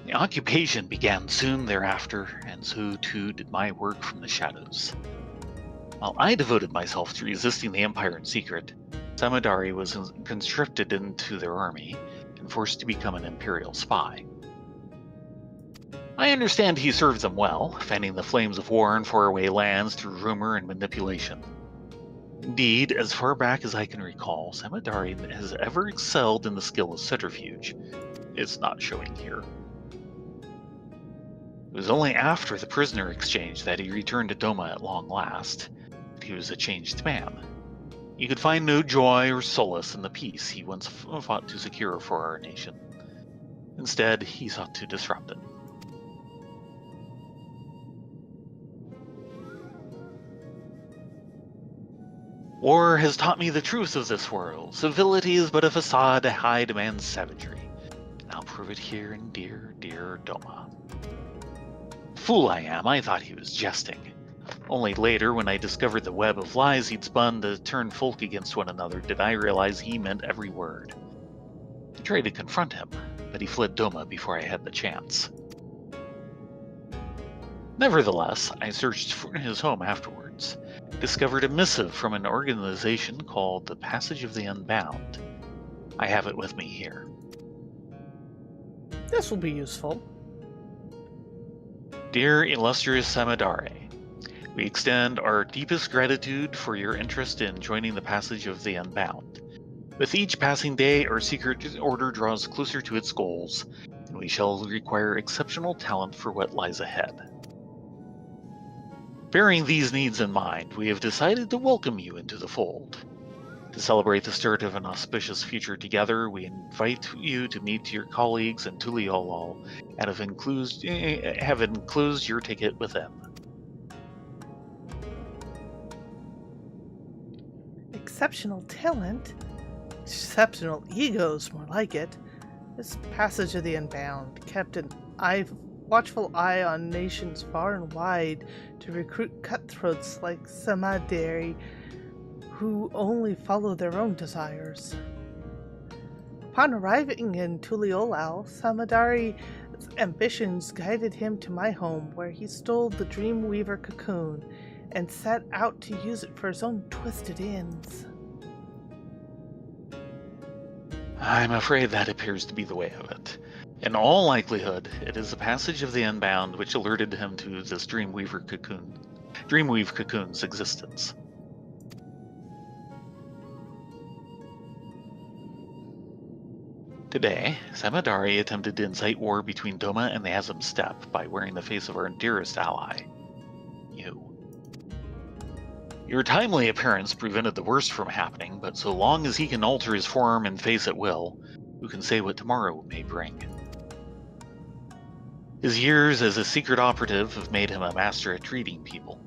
The occupation began soon thereafter, and so too did my work from the shadows. While I devoted myself to resisting the Empire in secret, Samadari was conscripted into their army and forced to become an Imperial spy. I understand he served them well, fanning the flames of war in faraway lands through rumor and manipulation. Indeed, as far back as I can recall, Samadari has ever excelled in the skill of subterfuge. It's not showing here. It was only after the prisoner exchange that he returned to Doma at long last, but he was a changed man. He could find no joy or solace in the peace he once fought to secure for our nation. Instead, he sought to disrupt it. War has taught me the truth of this world. Civility is but a facade to hide man's savagery. And I'll prove it here in dear, dear Doma. Fool I am, I thought he was jesting. Only later, when I discovered the web of lies he'd spun to turn folk against one another, did I realize he meant every word. I tried to confront him, but he fled Doma before I had the chance. Nevertheless, I searched for his home afterwards, discovered a missive from an organization called the Passage of the Unbound. I have it with me here. This will be useful. Dear illustrious Samadare, we extend our deepest gratitude for your interest in joining the Passage of the Unbound. With each passing day, our secret order draws closer to its goals, and we shall require exceptional talent for what lies ahead. Bearing these needs in mind, we have decided to welcome you into the fold. To celebrate the start of an auspicious future together, we invite you to meet your colleagues in Tuliolol and have enclosed your ticket with them. Exceptional talent? Exceptional egos, more like it. This Passage of the Unbound kept an watchful eye on nations far and wide to recruit cutthroats like Samadari who only follow their own desires. Upon arriving in Tuliolal, Samadari's ambitions guided him to my home, where he stole the Dreamweaver cocoon and set out to use it for his own twisted ends. I'm afraid that appears to be the way of it. In all likelihood, it is the Passage of the Unbound which alerted him to this Dreamweaver cocoon's existence. Today, Samadari attempted to incite war between Doma and the Azim Steppe by wearing the face of our dearest ally, you. Your timely appearance prevented the worst from happening, but so long as he can alter his form and face at will, who can say what tomorrow may bring? His years as a secret operative have made him a master at treating people.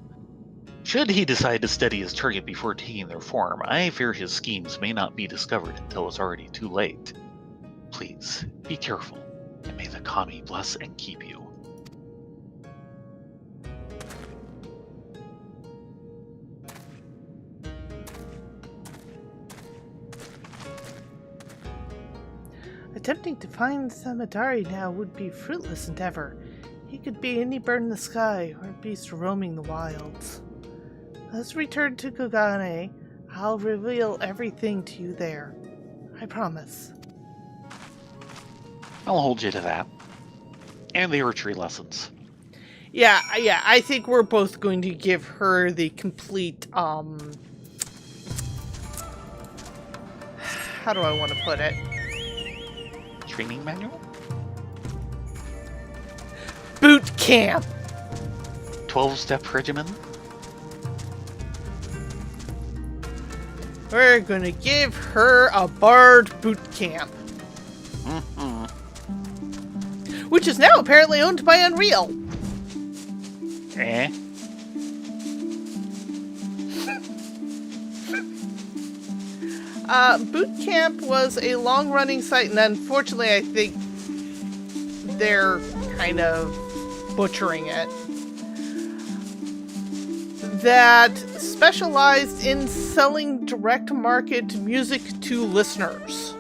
Should he decide to study his target before taking their form, I fear his schemes may not be discovered until it's already too late. Please, be careful, and may the Kami bless and keep you. Attempting to find Samadari now would be a fruitless endeavor. He could be any bird in the sky or a beast roaming the wilds. Let's return to Kugane. I'll reveal everything to you there. I promise. I'll hold you to that. And the archery lessons. Yeah, I think we're both going to give her the complete, how do I want to put it? Training manual? Boot camp! 12-step regimen? We're gonna give her a bard boot camp. Mm-hmm. Which is now apparently owned by Unreal. Eh? Boot Camp was a long-running site, and unfortunately I think they're kind of butchering it, that specialized in selling direct-market music to listeners.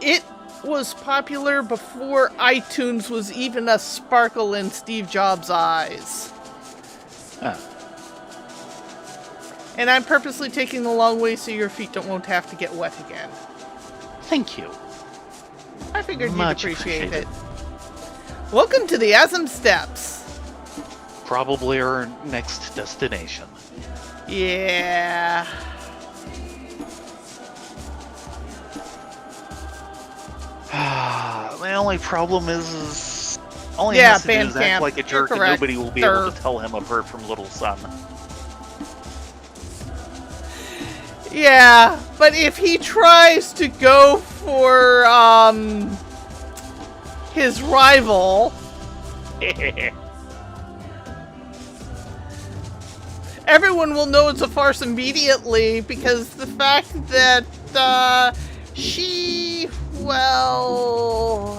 It was popular before iTunes was even a sparkle in Steve Jobs' eyes. And I'm purposely taking the long way so your feet won't have to get wet again. Thank you. I figured Much you'd appreciate it. appreciated. Welcome to the Azim Steppes. Probably our next destination. Yeah. The only problem is all he Yeah, has to do is Bandcamp. act like a You're jerk and correct. nobody will be able to tell him apart from Little Sun. Yeah, but if he tries to go for his rival, everyone will know it's a farce immediately, because the fact that she, well,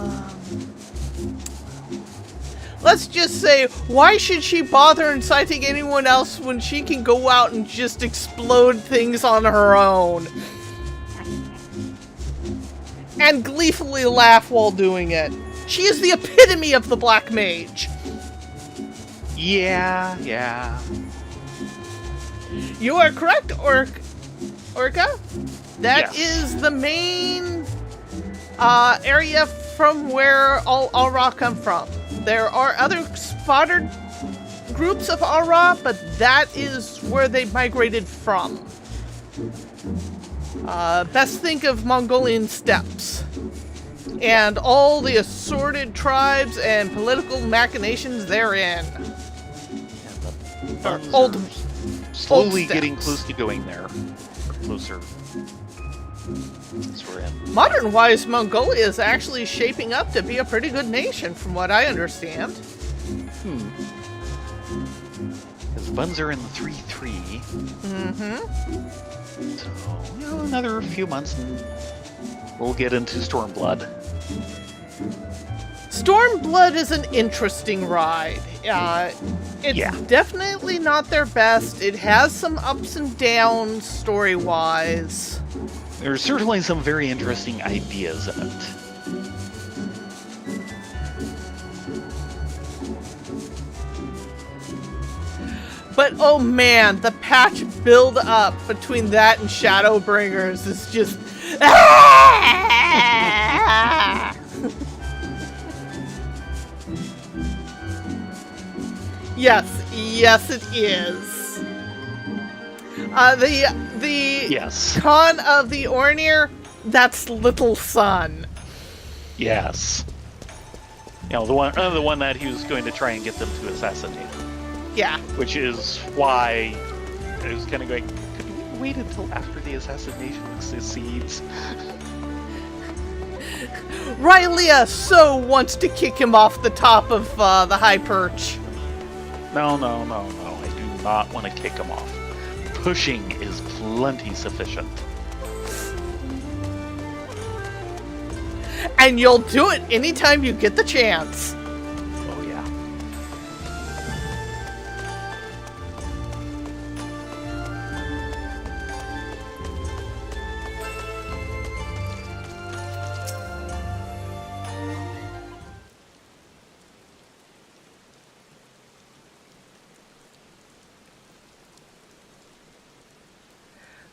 let's just say, why should she bother inciting anyone else when she can go out and just explode things on her own? And gleefully laugh while doing it. She is the epitome of the black mage. Yeah. You are correct, Orca. That Yes. is the main area from where all Aura come from. There are other spotted groups of Aura, but that is where they migrated from. Best think of Mongolian steppes. And all the assorted tribes and political machinations therein. Old slowly steps. getting close to going there. Closer. That's where we're in. Modern-wise, Mongolia is actually shaping up to be a pretty good nation, from what I understand. His buns are in the 3-3. So, another few months and we'll get into Stormblood. Stormblood is an interesting ride. It's definitely not their best. It has some ups and downs story-wise. There's certainly some very interesting ideas in it. But oh man, the patch build up between that and Shadowbringers is just... Yes, it is. The Yes. Khan of the Ornir, that's Little Sun. Yes. The one that he was going to try and get them to assassinate. Yeah. Which is why I was kind of going, could we wait until after the assassination succeeds? Rylea so wants to kick him off the top of the high perch. No. I do not want to kick him off. Pushing is plenty sufficient. And you'll do it anytime you get the chance. Oh, yeah.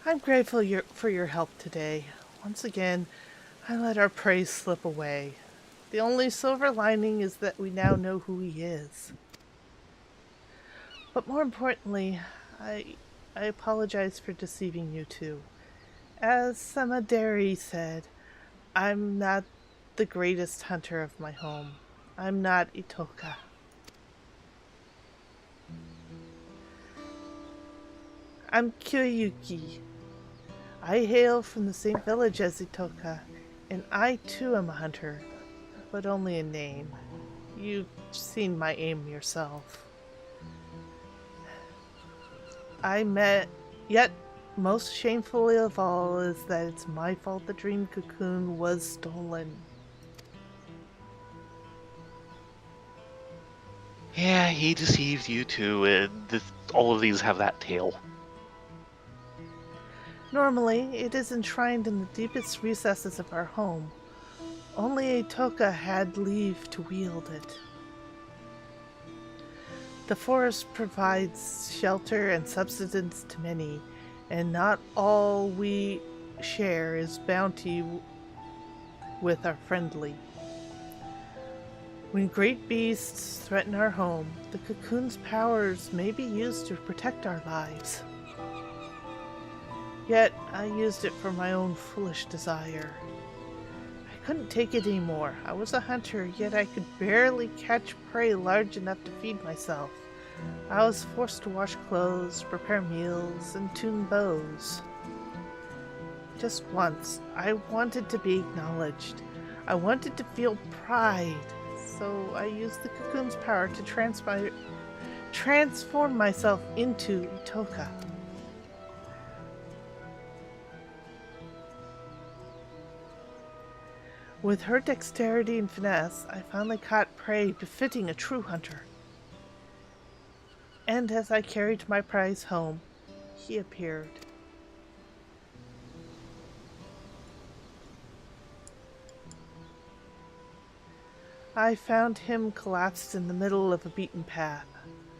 I'm grateful for your help today. Once again, I let our praise slip away. The only silver lining is that we now know who he is. But more importantly, I apologize for deceiving you two. As Samadari said, I'm not the greatest hunter of my home. I'm not Itoka. I'm Kyoyuki. I hail from the same village as Itoka, and I too am a hunter, but only in name. You've seen my aim yourself. Yet most shamefully of all is that it's my fault the dream cocoon was stolen. Yeah, he deceived you too. All of these have that tail. Normally, it is enshrined in the deepest recesses of our home. Only Itoka had leave to wield it. The forest provides shelter and subsistence to many, and not all we share is bounty with our friendly. When great beasts threaten our home, the cocoon's powers may be used to protect our lives. Yet, I used it for my own foolish desire. I couldn't take it anymore. I was a hunter, yet I could barely catch prey large enough to feed myself. I was forced to wash clothes, prepare meals, and tune bows. Just once, I wanted to be acknowledged. I wanted to feel pride. So I used the cocoon's power to transform myself into Itoka. With her dexterity and finesse, I finally caught prey befitting a true hunter. And as I carried my prize home, he appeared. I found him collapsed in the middle of a beaten path.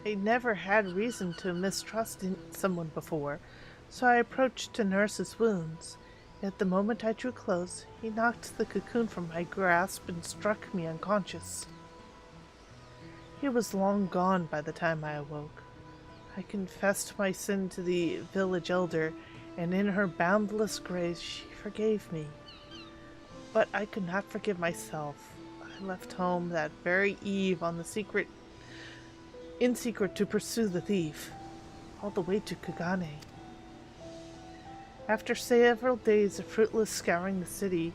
I never had reason to mistrust someone before, so I approached to nurse his wounds. Yet the moment I drew close, he knocked the cocoon from my grasp and struck me unconscious. He was long gone by the time I awoke. I confessed my sin to the village elder, and in her boundless grace she forgave me. But I could not forgive myself. I left home that very eve in secret to pursue the thief, all the way to Kugane. After several days of fruitless scouring the city,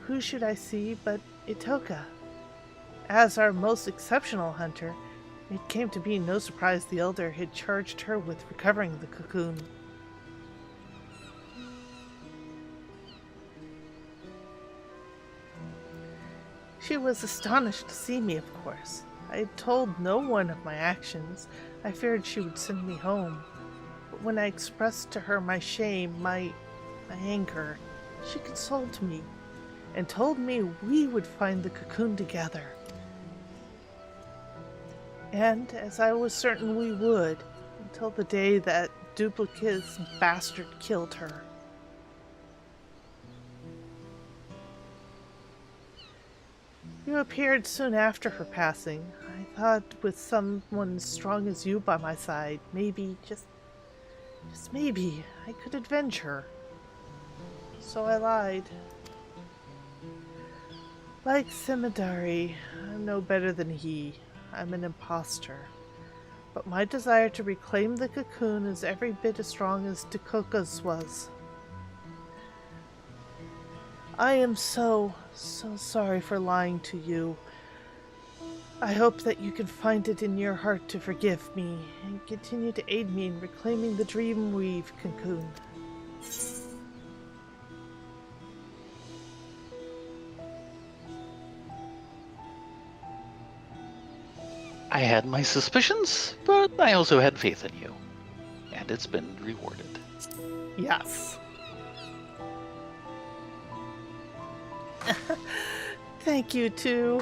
who should I see but Itoka? As our most exceptional hunter, it came to be no surprise the elder had charged her with recovering the cocoon. She was astonished to see me, of course. I had told no one of my actions. I feared she would send me home. But when I expressed to her my shame, my anger, she consoled me and told me we would find the cocoon together. And, as I was certain we would, until the day that Duplicate's bastard killed her. You appeared soon after her passing. I thought with someone as strong as you by my side, maybe, just maybe, I could avenge her. So I lied. Like Simidari, I'm no better than he. I'm an imposter. But my desire to reclaim the cocoon is every bit as strong as Dakoka's was. I am so sorry for lying to you. I hope that you can find it in your heart to forgive me and continue to aid me in reclaiming the Dreamweave cocoon. I had my suspicions, but I also had faith in you. And it's been rewarded. Yes. Thank you, too.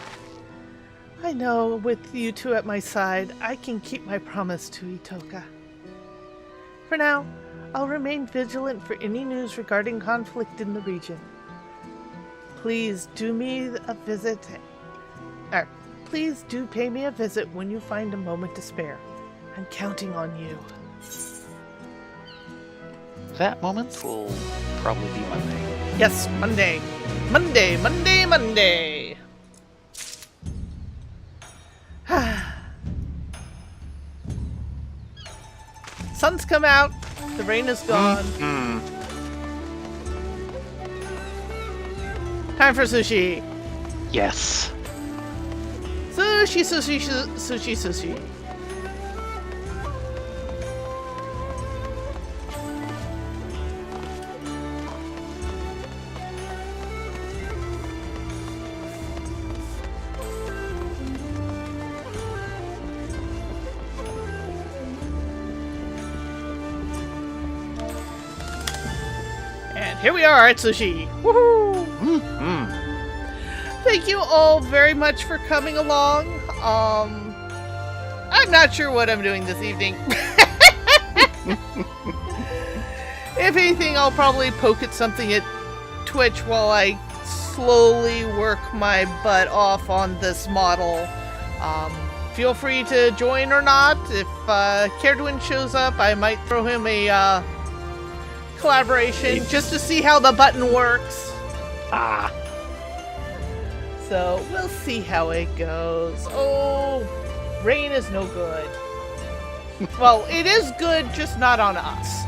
I know with you two at my side, I can keep my promise to Itoka. For now, I'll remain vigilant for any news regarding conflict in the region. Please do me a visit. Please do pay me a visit when you find a moment to spare. I'm counting on you. That moment will probably be Monday. Yes, Monday. Monday. Sun's come out. The rain is gone. Time for sushi. Yes. Sushi. And here we are at sushi. Woohoo! Thank you all very much for coming along. I'm not sure what I'm doing this evening. If anything, I'll probably poke at something at Twitch while I slowly work my butt off on this model. Feel free to join or not. If Caredwin shows up, I might throw him a collaboration just to see how the button works. So we'll see how it goes. Oh, rain is no good. Well, it is good, just not on us.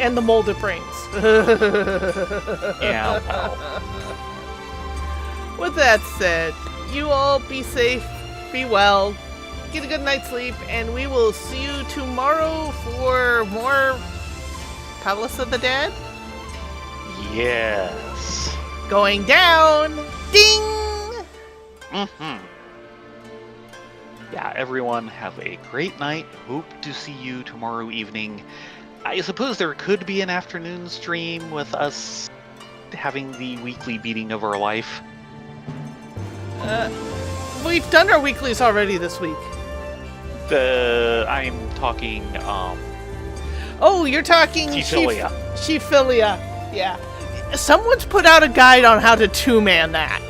And the mold it brings. Yeah, well. With that said, you all be safe, be well, get a good night's sleep, and we will see you tomorrow for more Palace of the Dead Yes. going down. Ding! Mm-hmm. Yeah, everyone have a great night. Hope to see you tomorrow evening. I suppose there could be an afternoon stream with us having the weekly beating of our life. We've done our weeklies already this week. I'm talking, Oh, you're talking Sheephilia. Sheephilia. Yeah. Someone's put out a guide on how to two-man that.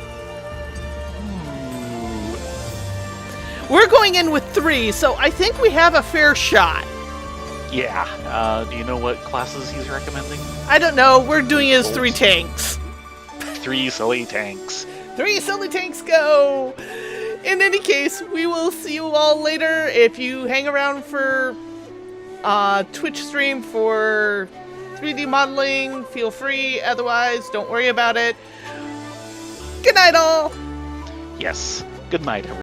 We're going in with 3, so I think we have a fair shot. Yeah. Do you know what classes he's recommending? I don't know. We're doing it as 3 tanks. 3 silly tanks. 3 silly tanks go! In any case, we will see you all later. If you hang around for Twitch stream for 3D modeling, feel free. Otherwise, don't worry about it. Good night, all! Yes. Good night, everyone.